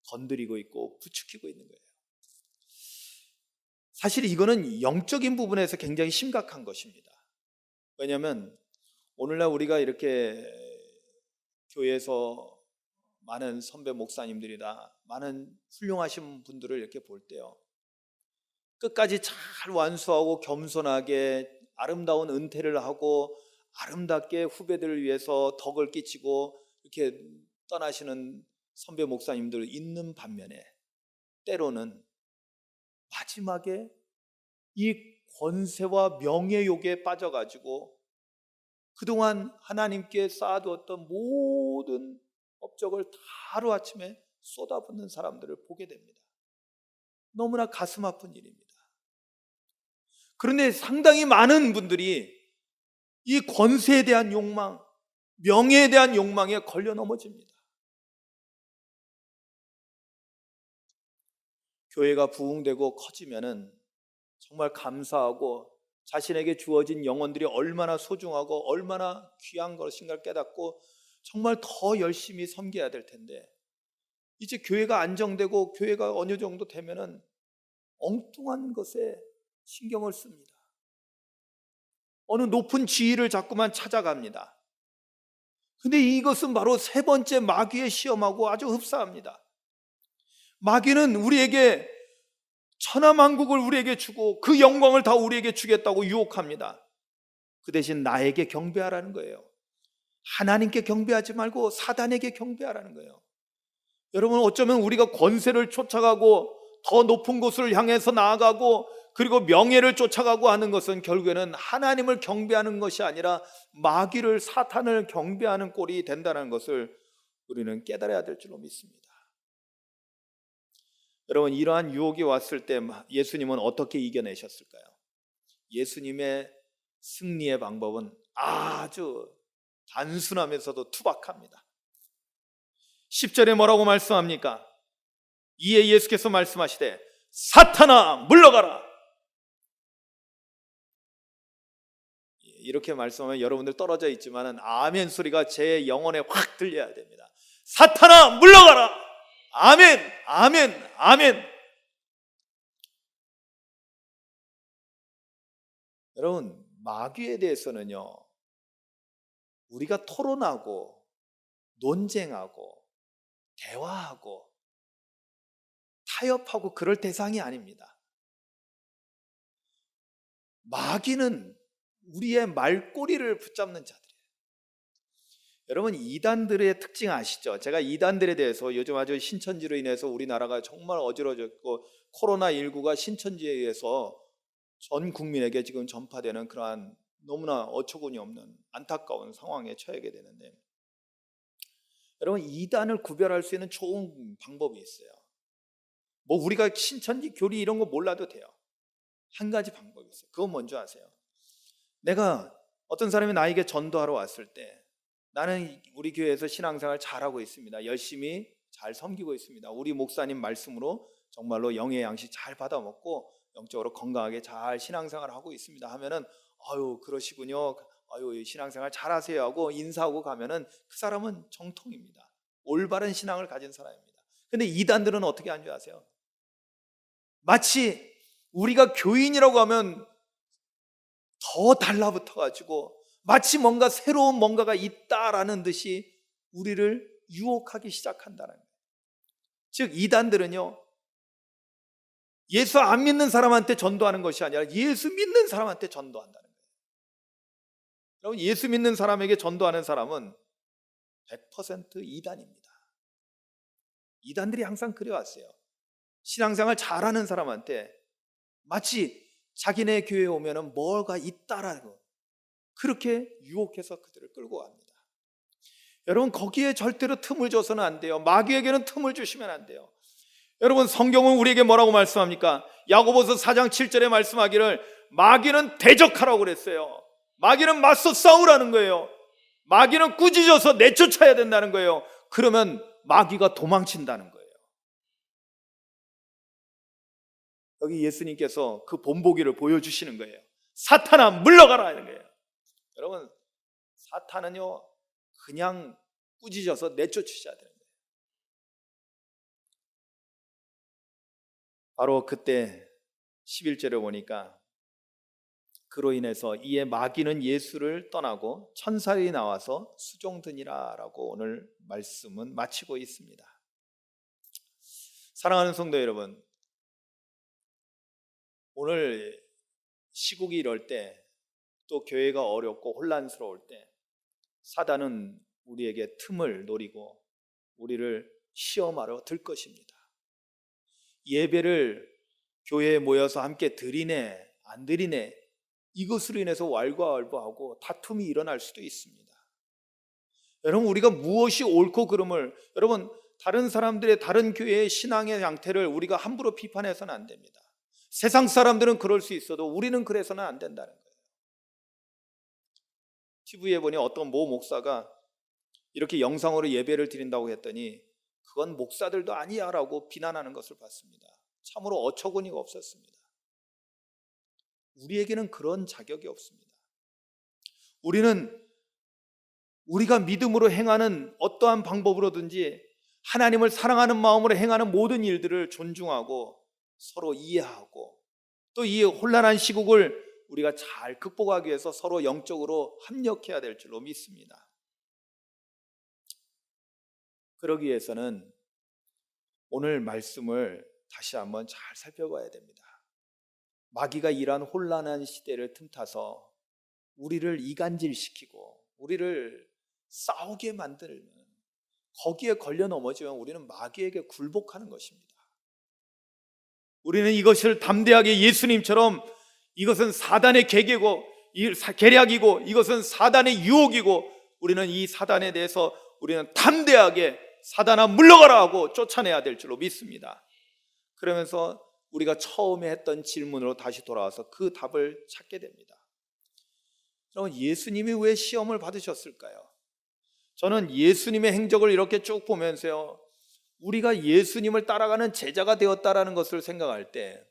건드리고 있고 부추기고 있는 거예요. 사실 이거는 영적인 부분에서 굉장히 심각한 것입니다. 왜냐하면 오늘날 우리가 이렇게 교회에서 많은 선배 목사님들이나 많은 훌륭하신 분들을 이렇게 볼 때요, 끝까지 잘 완수하고 겸손하게 아름다운 은퇴를 하고 아름답게 후배들을 위해서 덕을 끼치고 이렇게 떠나시는 선배 목사님들 있는 반면에, 때로는 마지막에 이 권세와 명예욕에 빠져가지고 그동안 하나님께 쌓아두었던 모든 업적을 다 하루아침에 쏟아붓는 사람들을 보게 됩니다. 너무나 가슴 아픈 일입니다. 그런데 상당히 많은 분들이 이 권세에 대한 욕망, 명예에 대한 욕망에 걸려 넘어집니다. 교회가 부흥되고 커지면은 정말 감사하고, 자신에게 주어진 영혼들이 얼마나 소중하고 얼마나 귀한 것인가를 깨닫고 정말 더 열심히 섬겨야 될 텐데, 이제 교회가 안정되고 교회가 어느 정도 되면은 엉뚱한 것에 신경을 씁니다. 어느 높은 지위를 자꾸만 찾아갑니다. 근데 이것은 바로 세 번째 마귀의 시험하고 아주 흡사합니다. 마귀는 우리에게 천하만국을 우리에게 주고 그 영광을 다 우리에게 주겠다고 유혹합니다. 그 대신 나에게 경배하라는 거예요. 하나님께 경배하지 말고 사단에게 경배하라는 거예요. 여러분, 어쩌면 우리가 권세를 쫓아가고 더 높은 곳을 향해서 나아가고 그리고 명예를 쫓아가고 하는 것은 결국에는 하나님을 경배하는 것이 아니라 마귀를, 사탄을 경배하는 꼴이 된다는 것을 우리는 깨달아야 될 줄로 믿습니다. 여러분, 이러한 유혹이 왔을 때 예수님은 어떻게 이겨내셨을까요? 예수님의 승리의 방법은 아주 단순하면서도 투박합니다. 10절에 뭐라고 말씀합니까? 이에 예수께서 말씀하시되 사탄아 물러가라. 이렇게 말씀하면 여러분들 떨어져 있지만 아멘 소리가 제 영혼에 확 들려야 됩니다. 사탄아 물러가라. 아멘, 아멘, 아멘. 여러분, 마귀에 대해서는요, 우리가 토론하고 논쟁하고 대화하고 타협하고 그럴 대상이 아닙니다. 마귀는 우리의 말꼬리를 붙잡는 자들이에요. 여러분, 이단들의 특징 아시죠? 제가 이단들에 대해서 요즘 아주 신천지로 인해서 우리나라가 정말 어지러졌고 코로나19가 신천지에 의해서 전 국민에게 지금 전파되는 그러한 너무나 어처구니 없는 안타까운 상황에 처하게 되는데, 여러분, 이단을 구별할 수 있는 좋은 방법이 있어요. 뭐 우리가 신천지 교리 이런 거 몰라도 돼요. 한 가지 방법이 있어요. 그건 뭔지 아세요? 내가 어떤 사람이 나에게 전도하러 왔을 때, 나는 우리 교회에서 신앙생활 잘하고 있습니다. 열심히 잘 섬기고 있습니다. 우리 목사님 말씀으로 정말로 영의 양식 잘 받아먹고 영적으로 건강하게 잘 신앙생활을 하고 있습니다 하면은 아유 그러시군요, 아유 신앙생활 잘하세요 하고 인사하고 가면은 그 사람은 정통입니다. 올바른 신앙을 가진 사람입니다. 근데 이단들은 어떻게 하는 줄 아세요? 마치 우리가 교인이라고 하면 더 달라붙어 가지고 마치 뭔가 새로운 뭔가가 있다라는 듯이 우리를 유혹하기 시작한다는 거예요. 즉 이단들은요, 예수 안 믿는 사람한테 전도하는 것이 아니라 예수 믿는 사람한테 전도한다는 거예요. 여러분, 예수 믿는 사람에게 전도하는 사람은 100% 이단입니다. 이단들이 항상 그래왔어요. 신앙생활 잘하는 사람한테 마치 자기네 교회에 오면은 뭐가 있다라고 그렇게 유혹해서 그들을 끌고 갑니다. 여러분, 거기에 절대로 틈을 줘서는 안 돼요. 마귀에게는 틈을 주시면 안 돼요. 여러분, 성경은 우리에게 뭐라고 말씀합니까? 야고보서 4장 7절에 말씀하기를 마귀는 대적하라고 그랬어요. 마귀는 맞서 싸우라는 거예요. 마귀는 꾸짖어서 내쫓아야 된다는 거예요. 그러면 마귀가 도망친다는 거예요. 여기 예수님께서 그 본보기를 보여주시는 거예요. 사탄아 물러가라 하는 거예요. 여러분, 사탄은요 그냥 꾸짖어서 내쫓으셔야 되는 거예요. 바로 그때 11절에 보니까 그로 인해서 이에 마귀는 예수를 떠나고 천사들이 나와서 수종드니라 라고 오늘 말씀은 마치고 있습니다. 사랑하는 성도 여러분, 오늘 시국이 이럴 때, 또 교회가 어렵고 혼란스러울 때 사단은 우리에게 틈을 노리고 우리를 시험하러 들 것입니다. 예배를 교회에 모여서 함께 드리네 안 드리네 이것으로 인해서 왈가왈부하고 다툼이 일어날 수도 있습니다. 여러분, 우리가 무엇이 옳고 그름을, 여러분, 다른 사람들의 다른 교회의 신앙의 양태를 우리가 함부로 비판해서는 안 됩니다. 세상 사람들은 그럴 수 있어도 우리는 그래서는 안 된다는 거예요. TV에 보니 어떤 모 목사가 이렇게 영상으로 예배를 드린다고 했더니 그건 목사들도 아니야 라고 비난하는 것을 봤습니다. 참으로 어처구니가 없었습니다. 우리에게는 그런 자격이 없습니다. 우리는 우리가 믿음으로 행하는 어떠한 방법으로든지 하나님을 사랑하는 마음으로 행하는 모든 일들을 존중하고 서로 이해하고 또 이 혼란한 시국을 우리가 잘 극복하기 위해서 서로 영적으로 합력해야 될 줄로 믿습니다. 그러기 위해서는 오늘 말씀을 다시 한번 잘 살펴봐야 됩니다. 마귀가 이러한 혼란한 시대를 틈타서 우리를 이간질시키고 우리를 싸우게 만들면 거기에 걸려 넘어지면 우리는 마귀에게 굴복하는 것입니다. 우리는 이것을 담대하게 예수님처럼 이것은 사단의 계략이고 이것은 사단의 유혹이고 우리는 이 사단에 대해서 우리는 담대하게 사단아 물러가라 하고 쫓아내야 될 줄로 믿습니다. 그러면서 우리가 처음에 했던 질문으로 다시 돌아와서 그 답을 찾게 됩니다. 여러분, 예수님이 왜 시험을 받으셨을까요? 저는 예수님의 행적을 이렇게 쭉 보면서요, 우리가 예수님을 따라가는 제자가 되었다라는 것을 생각할 때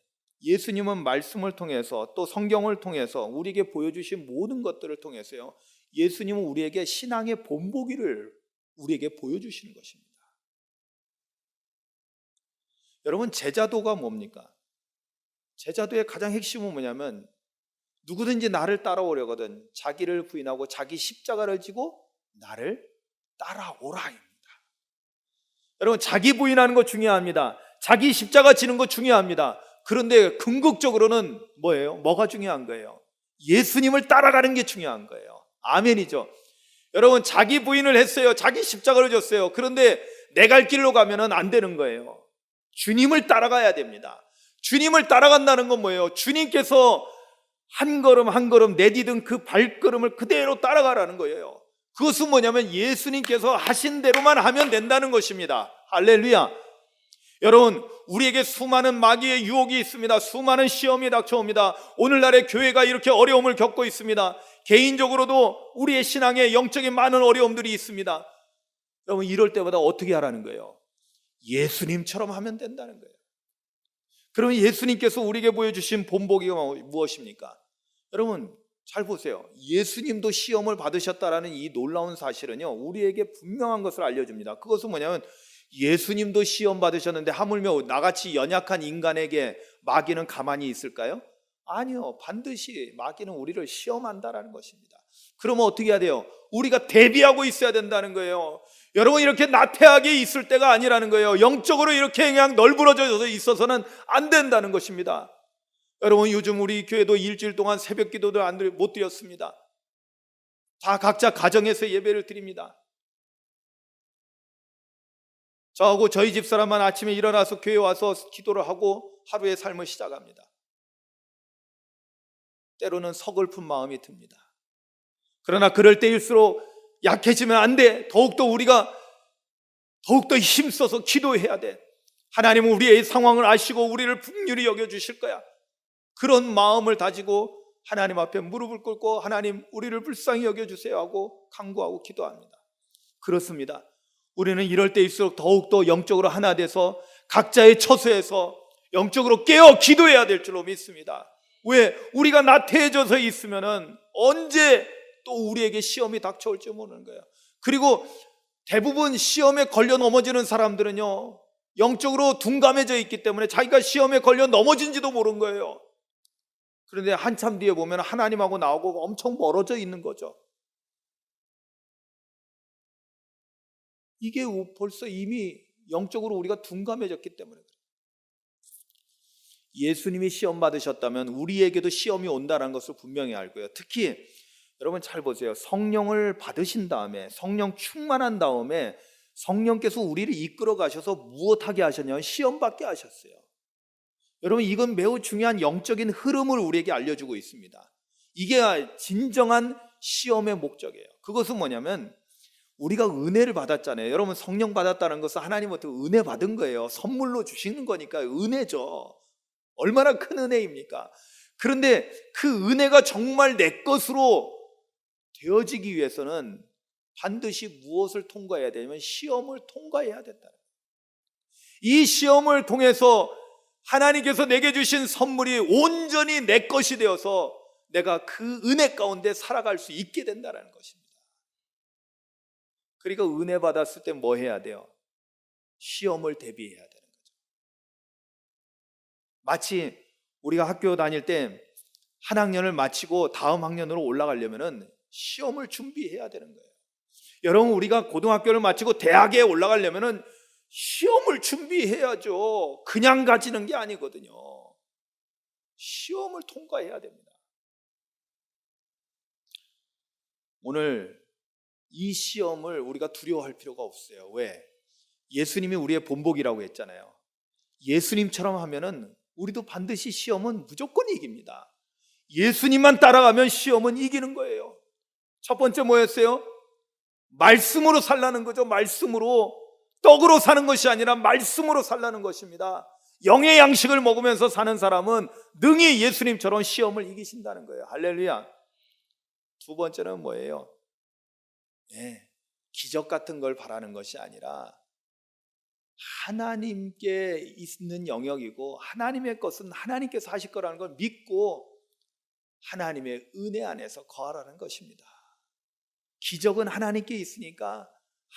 예수님은 말씀을 통해서 또 성경을 통해서 우리에게 보여주신 모든 것들을 통해서요, 예수님은 우리에게 신앙의 본보기를 우리에게 보여주시는 것입니다. 여러분, 제자도가 뭡니까? 제자도의 가장 핵심은 뭐냐면 누구든지 나를 따라오려거든 자기를 부인하고 자기 십자가를 지고 나를 따라오라입니다. 여러분, 자기 부인하는 거 중요합니다. 자기 십자가 지는 거 중요합니다. 그런데 궁극적으로는 뭐예요? 뭐가 중요한 거예요? 예수님을 따라가는 게 중요한 거예요. 아멘이죠. 여러분, 자기 부인을 했어요. 자기 십자가를 졌어요. 그런데 내 갈 길로 가면은 안 되는 거예요. 주님을 따라가야 됩니다. 주님을 따라간다는 건 뭐예요? 주님께서 한 걸음 한 걸음 내디딘 그 발걸음을 그대로 따라가라는 거예요. 그것은 뭐냐면 예수님께서 하신 대로만 하면 된다는 것입니다. 할렐루야. 여러분, 우리에게 수많은 마귀의 유혹이 있습니다. 수많은 시험이 닥쳐옵니다. 오늘날의 교회가 이렇게 어려움을 겪고 있습니다. 개인적으로도 우리의 신앙에 영적인 많은 어려움들이 있습니다. 여러분, 이럴 때마다 어떻게 하라는 거예요? 예수님처럼 하면 된다는 거예요. 그러면 예수님께서 우리에게 보여주신 본보기가 무엇입니까? 여러분 잘 보세요. 예수님도 시험을 받으셨다라는 이 놀라운 사실은요, 우리에게 분명한 것을 알려줍니다. 그것은 뭐냐면 예수님도 시험 받으셨는데 하물며 나같이 연약한 인간에게 마귀는 가만히 있을까요? 아니요. 반드시 마귀는 우리를 시험한다라는 것입니다. 그러면 어떻게 해야 돼요? 우리가 대비하고 있어야 된다는 거예요. 여러분 이렇게 나태하게 있을 때가 아니라는 거예요. 영적으로 이렇게 그냥 널브러져 있어서는 안 된다는 것입니다. 여러분 요즘 우리 교회도 일주일 동안 새벽 기도도 못 드렸습니다. 다 각자 가정에서 예배를 드립니다. 저하고 저희 집사람만 아침에 일어나서 교회 와서 기도를 하고 하루의 삶을 시작합니다. 때로는 서글픈 마음이 듭니다. 그러나 그럴 때일수록 약해지면 안 돼. 우리가 더욱더 힘써서 기도해야 돼. 하나님은 우리의 상황을 아시고 우리를 긍휼히 여겨주실 거야. 그런 마음을 다지고 하나님 앞에 무릎을 꿇고 하나님 우리를 불쌍히 여겨주세요 하고 간구하고 기도합니다. 그렇습니다. 우리는 이럴 때일수록 더욱더 영적으로 하나 돼서 각자의 처소에서 영적으로 깨어 기도해야 될 줄로 믿습니다. 왜? 우리가 나태해져서 있으면은 언제 또 우리에게 시험이 닥쳐올지 모르는 거예요. 그리고 대부분 시험에 걸려 넘어지는 사람들은요, 영적으로 둔감해져 있기 때문에 자기가 시험에 걸려 넘어진지도 모르는 거예요. 그런데 한참 뒤에 보면 하나님하고 나하고 엄청 멀어져 있는 거죠. 이게 벌써 이미 영적으로 우리가 둔감해졌기 때문에 그래요. 예수님이 시험 받으셨다면 우리에게도 시험이 온다는 것을 분명히 알고요. 특히 여러분 잘 보세요. 성령을 받으신 다음에, 성령 충만한 다음에 성령께서 우리를 이끌어 가셔서 무엇하게 하셨냐면 시험 받게 하셨어요. 여러분 이건 매우 중요한 영적인 흐름을 우리에게 알려주고 있습니다. 이게 진정한 시험의 목적이에요. 그것은 뭐냐면 우리가 은혜를 받았잖아요. 여러분 성령 받았다는 것은 하나님한테 은혜 받은 거예요. 선물로 주시는 거니까 은혜죠. 얼마나 큰 은혜입니까? 그런데 그 은혜가 정말 내 것으로 되어지기 위해서는 반드시 무엇을 통과해야 되냐면 시험을 통과해야 된다. 이 시험을 통해서 하나님께서 내게 주신 선물이 온전히 내 것이 되어서 내가 그 은혜 가운데 살아갈 수 있게 된다는 것입니다. 그러니까 은혜 받았을 때 뭐 해야 돼요? 시험을 대비해야 되는 거죠. 마치 우리가 학교 다닐 때 한 학년을 마치고 다음 학년으로 올라가려면 시험을 준비해야 되는 거예요. 여러분 우리가 고등학교를 마치고 대학에 올라가려면 시험을 준비해야죠. 그냥 가지는 게 아니거든요. 시험을 통과해야 됩니다. 오늘 이 시험을 우리가 두려워할 필요가 없어요. 왜? 예수님이 우리의 본보기라고 했잖아요. 예수님처럼 하면은 우리도 반드시 시험은 무조건 이깁니다. 예수님만 따라가면 시험은 이기는 거예요. 첫 번째 뭐였어요? 말씀으로 살라는 거죠. 말씀으로. 떡으로 사는 것이 아니라 말씀으로 살라는 것입니다. 영의 양식을 먹으면서 사는 사람은 능히 예수님처럼 시험을 이기신다는 거예요. 할렐루야. 두 번째는 뭐예요? 기적 같은 걸 바라는 것이 아니라 하나님께 있는 영역이고 하나님의 것은 하나님께서 하실 거라는 걸 믿고 하나님의 은혜 안에서 거하라는 것입니다. 기적은 하나님께 있으니까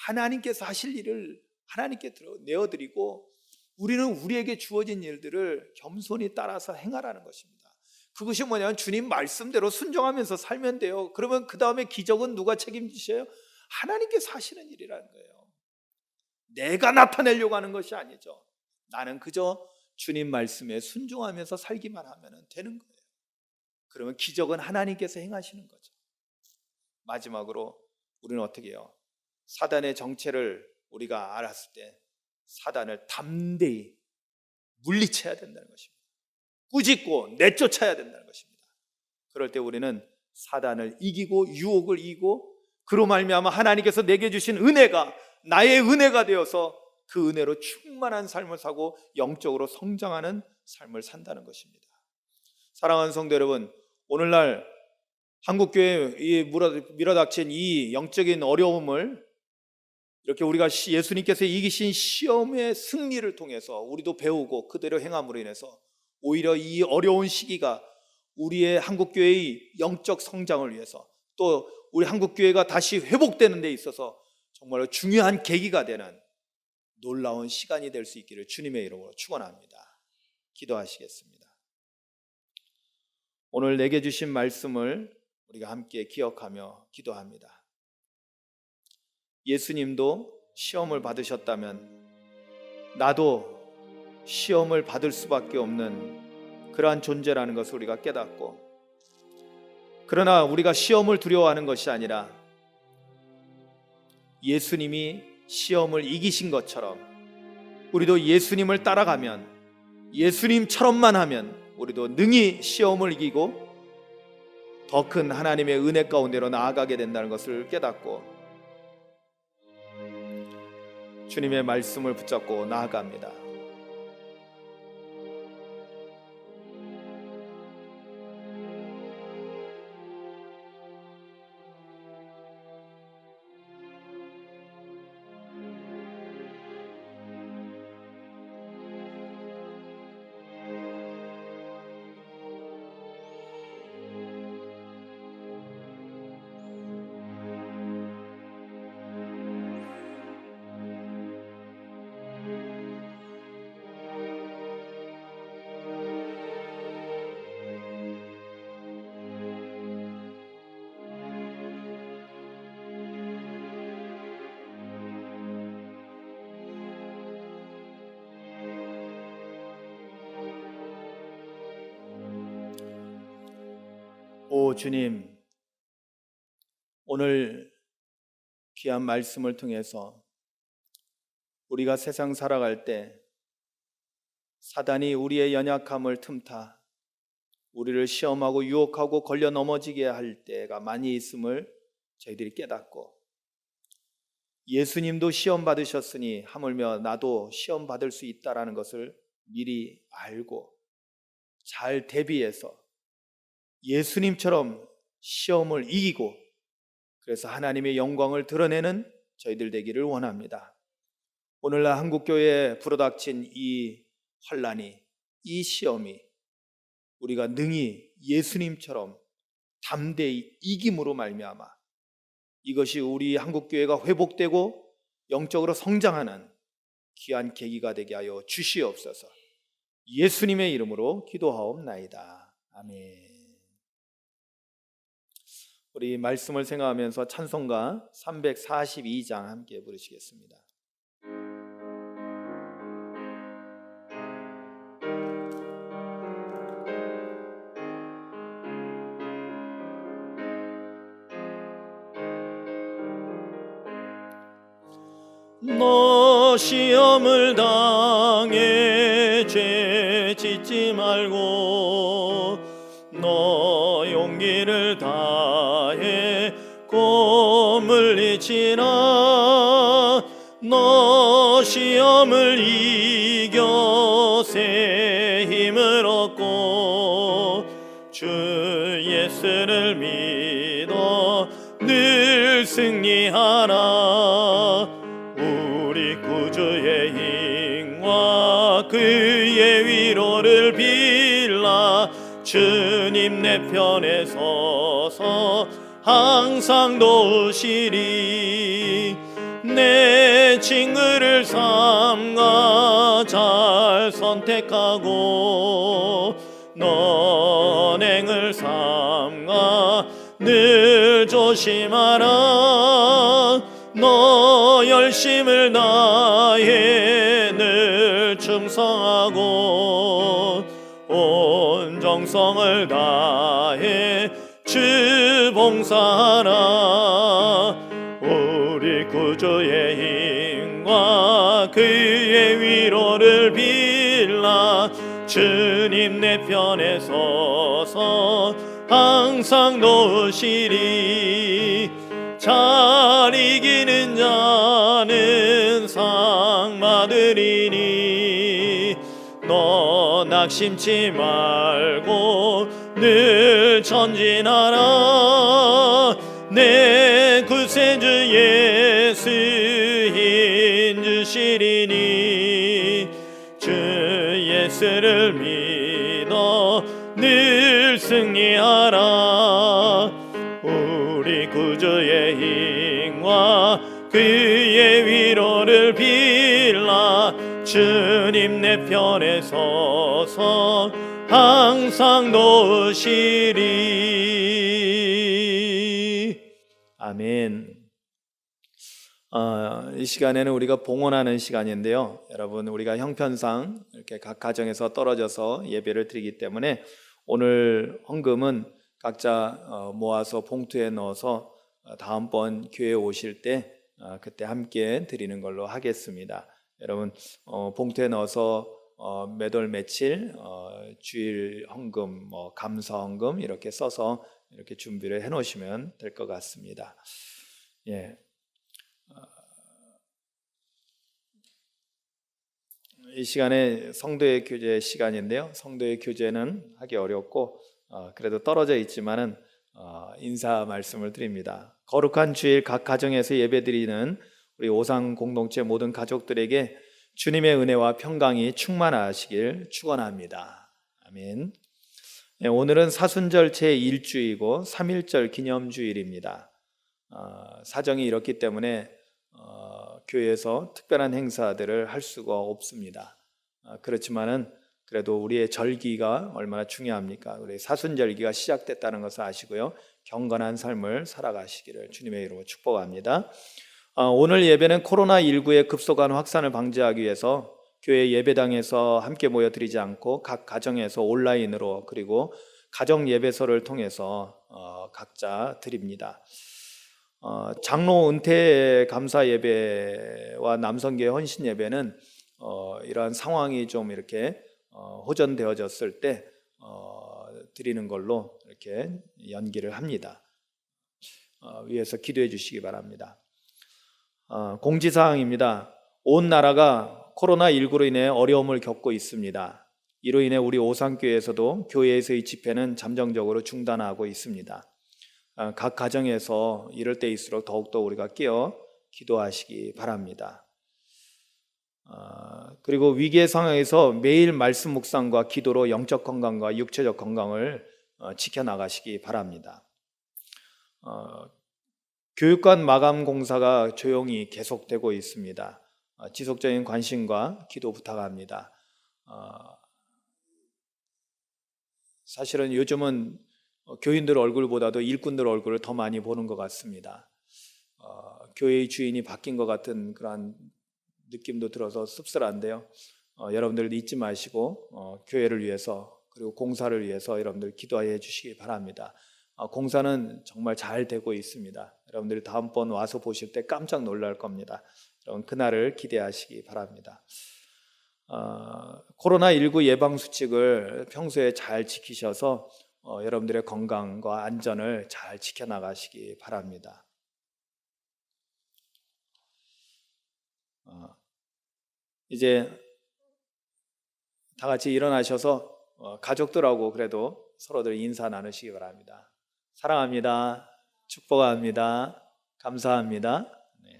하나님께서 하실 일을 하나님께 내어드리고 우리는 우리에게 주어진 일들을 겸손히 따라서 행하라는 것입니다. 그것이 뭐냐면 주님 말씀대로 순종하면서 살면 돼요. 그러면 그 다음에 기적은 누가 책임지셔요? 하나님께서 하시는 일이라는 거예요. 내가 나타내려고 하는 것이 아니죠. 나는 그저 주님 말씀에 순종하면서 살기만 하면 되는 거예요. 그러면 기적은 하나님께서 행하시는 거죠. 마지막으로 우리는 어떻게 해요? 사단의 정체를 우리가 알았을 때 사단을 담대히 물리쳐야 된다는 것입니다. 꾸짖고 내쫓아야 된다는 것입니다. 그럴 때 우리는 사단을 이기고 유혹을 이기고 그로 말미암아 하나님께서 내게 주신 은혜가 나의 은혜가 되어서 그 은혜로 충만한 삶을 사고 영적으로 성장하는 삶을 산다는 것입니다. 사랑하는 성도 여러분, 오늘날 한국교회에 밀어닥친 이 영적인 어려움을 이렇게 우리가 예수님께서 이기신 시험의 승리를 통해서 우리도 배우고 그대로 행함으로 인해서 오히려 이 어려운 시기가 우리의 한국교회의 영적 성장을 위해서, 또 우리 한국교회가 다시 회복되는 데 있어서 정말로 중요한 계기가 되는 놀라운 시간이 될 수 있기를 주님의 이름으로 축원합니다. 기도하시겠습니다. 오늘 내게 주신 말씀을 우리가 함께 기억하며 기도합니다. 예수님도 시험을 받으셨다면 나도 시험을 받을 수밖에 없는 그러한 존재라는 것을 우리가 깨닫고, 그러나 우리가 시험을 두려워하는 것이 아니라 예수님이 시험을 이기신 것처럼 우리도 예수님을 따라가면, 예수님처럼만 하면 우리도 능히 시험을 이기고 더 큰 하나님의 은혜 가운데로 나아가게 된다는 것을 깨닫고 주님의 말씀을 붙잡고 나아갑니다. 오 주님, 오늘 귀한 말씀을 통해서 우리가 세상 살아갈 때 사단이 우리의 연약함을 틈타 우리를 시험하고 유혹하고 걸려 넘어지게 할 때가 많이 있음을 저희들이 깨닫고, 예수님도 시험 받으셨으니 하물며 나도 시험 받을 수 있다라는 것을 미리 알고 잘 대비해서 예수님처럼 시험을 이기고, 그래서 하나님의 영광을 드러내는 저희들 되기를 원합니다. 오늘날 한국교회에 불어닥친 이 환난이, 이 시험이 우리가 능히 예수님처럼 담대히 이김으로 말미암아 이것이 우리 한국교회가 회복되고 영적으로 성장하는 귀한 계기가 되게 하여 주시옵소서. 예수님의 이름으로 기도하옵나이다. 아멘. 우리 말씀을 생각하면서 찬송가 342장 함께 부르시겠습니다. 너 시험을 당해 죄 짓지 말고 너 용기를 다해 꿈을 이치라. 너 시험을 이겨 새 힘을 얻고 주 예수를 믿어 늘 승리하라. 우리 구주의 힘과 그의 위로를 빌라. 주님 내 편에 서서 항상 도우시리. 내 친구를 삼가 잘 선택하고 너행을 삼가 늘 조심하라. 너 열심을 다해 늘 충성하고 온 정성을 다해 주 봉사하라. 우리 구주의 힘과 그의 위로를 빌라. 주님 내 편에 서서 항상 도우시리. 잘 이기는 자는 상 받으리니. 너 낙심치 말고 늘 전진하라. 내 구세주 예수 힘주시리니. 주 예수를 승리하라. 우리 구주의 힘과 그의 위로를 빌라. 주님 내 편에 서서 항상 도우시리. 아멘. 이 시간에는 우리가 봉헌하는 시간인데요, 여러분, 우리가 형편상 이렇게 각 가정에서 떨어져서 예배를 드리기 때문에 오늘 헌금은 각자 모아서 봉투에 넣어서 다음번 교회 오실 때 그때 함께 드리는 걸로 하겠습니다. 여러분, 봉투에 넣어서 매달 며칠 주일 헌금, 감사 헌금 이렇게 써서 이렇게 준비를 해 놓으시면 될 것 같습니다. 예. 이 시간에 성도의 교제 시간인데요, 성도의 교제는 하기 어렵고 그래도 떨어져 있지만은 인사 말씀을 드립니다. 거룩한 주일 각 가정에서 예배드리는 우리 오상 공동체 모든 가족들에게 주님의 은혜와 평강이 충만하시길 축원합니다. 아멘. 오늘은 사순절 제1주이고 3.1절 기념주일입니다. 사정이 이렇기 때문에 교회에서 특별한 행사들을 할 수가 없습니다. 그렇지만은 그래도 우리의 절기가 얼마나 중요합니까? 우리 사순절기가 시작됐다는 것을 아시고요, 경건한 삶을 살아가시기를 주님의 이름으로 축복합니다. 오늘 예배는 코로나19의 급속한 확산을 방지하기 위해서 교회 예배당에서 함께 모여 드리지 않고 각 가정에서 온라인으로 그리고 가정 예배소를 통해서 각자 드립니다. 장로 은퇴 감사 예배와 남성교회 헌신 예배는 이러한 상황이 좀 이렇게 호전되어졌을 때 드리는 걸로 이렇게 연기를 합니다. 위에서 기도해 주시기 바랍니다. 공지사항입니다. 온 나라가 코로나19로 인해 어려움을 겪고 있습니다. 이로 인해 우리 오상교회에서도 교회에서의 집회는 잠정적으로 중단하고 있습니다. 각 가정에서 이럴 때일수록 더욱더 우리가 깨어 기도하시기 바랍니다. 그리고 위기의 상황에서 매일 말씀 묵상과 기도로 영적 건강과 육체적 건강을 지켜나가시기 바랍니다. 교육관 마감 공사가 조용히 계속되고 있습니다. 지속적인 관심과 기도 부탁합니다. 사실은 요즘은 교인들 얼굴보다도 일꾼들 얼굴을 더 많이 보는 것 같습니다. 교회의 주인이 바뀐 것 같은 그런 느낌도 들어서 씁쓸한데요, 여러분들 잊지 마시고 교회를 위해서 그리고 공사를 위해서 여러분들 기도해 주시기 바랍니다. 공사는 정말 잘 되고 있습니다. 여러분들이 다음번 와서 보실 때 깜짝 놀랄 겁니다. 여러분 그날을 기대하시기 바랍니다. 코로나19 예방수칙을 평소에 잘 지키셔서 여러분들의 건강과 안전을 잘 지켜나가시기 바랍니다. 이제 다 같이 일어나셔서 가족들하고 그래도 서로들 인사 나누시기 바랍니다. 사랑합니다. 축복합니다. 감사합니다. 네.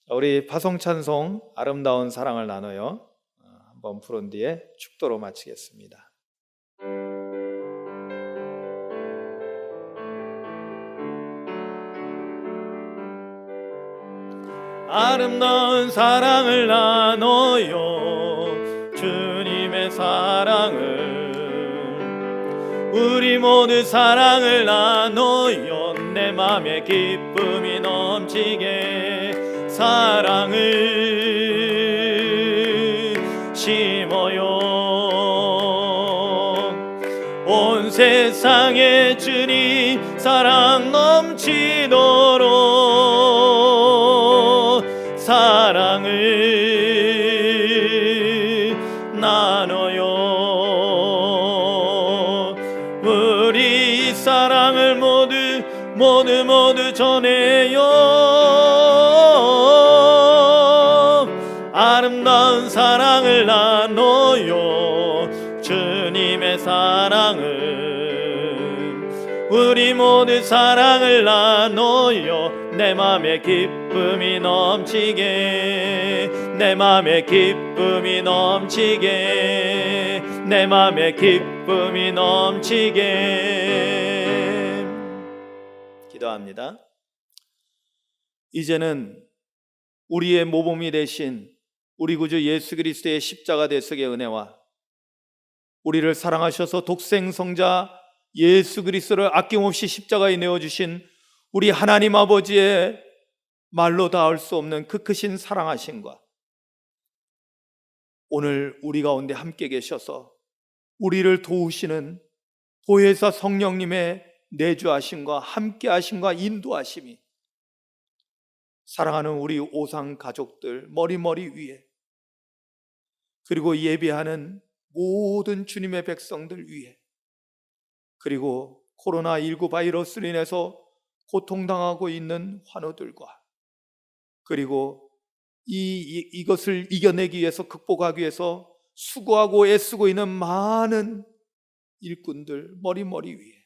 우리 파송찬송 아름다운 사랑을 나눠요 한번 부른 뒤에 축도로 마치겠습니다. 아름다운 사랑을 나눠요, 주님의 사랑을. 우리 모두 사랑을 나눠요, 내 맘에 기쁨이 넘치게 사랑을 심어요. 온 세상에 주님 사랑 넘치도록 사랑을 나눠요. 우리 사랑을 모두 전해요. 아름다운 사랑을 나눠요, 주님의 사랑을. 우리 모두 사랑을 나눠요, 내 맘에 기쁨 기쁨이 넘치게, 내 맘에 기쁨이 넘치게, 내 맘에 기쁨이 넘치게. 기도합니다. 이제는 우리의 모범이 되신 우리 구주 예수 그리스도의 십자가 대속의 은혜와 우리를 사랑하셔서 독생성자 예수 그리스도를 아낌없이 십자가에 내어주신 우리 하나님 아버지의 말로 닿을 수 없는 그 크신 사랑하심과 오늘 우리 가운데 함께 계셔서 우리를 도우시는 보혜사 성령님의 내주하심과 함께하심과 인도하심이 사랑하는 우리 오상 가족들 머리머리 위에, 그리고 예배하는 모든 주님의 백성들 위에, 그리고 코로나19 바이러스로 인해서 고통당하고 있는 환우들과, 그리고 이것을 이겨내기 위해서, 극복하기 위해서 수고하고 애쓰고 있는 많은 일꾼들 머리머리 위에,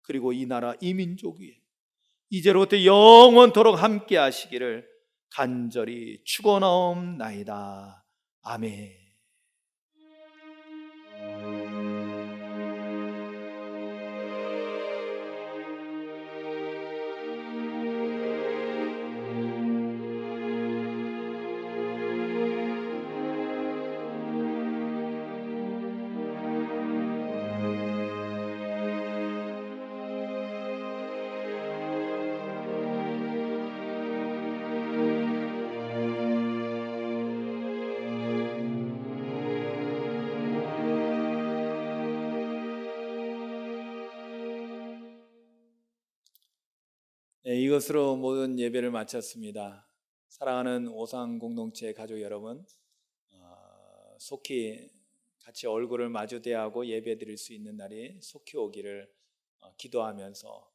그리고 이 나라 이 민족 위에 이제로부터 영원토록 함께 하시기를 간절히 축원하옵나이다. 아멘. 네, 이것으로 모든 예배를 마쳤습니다. 사랑하는 오상 공동체 가족 여러분, 속히 같이 얼굴을 마주대하고 예배드릴 수 있는 날이 속히 오기를 기도하면서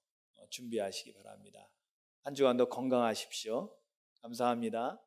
준비하시기 바랍니다. 한 주간도 건강하십시오. 감사합니다.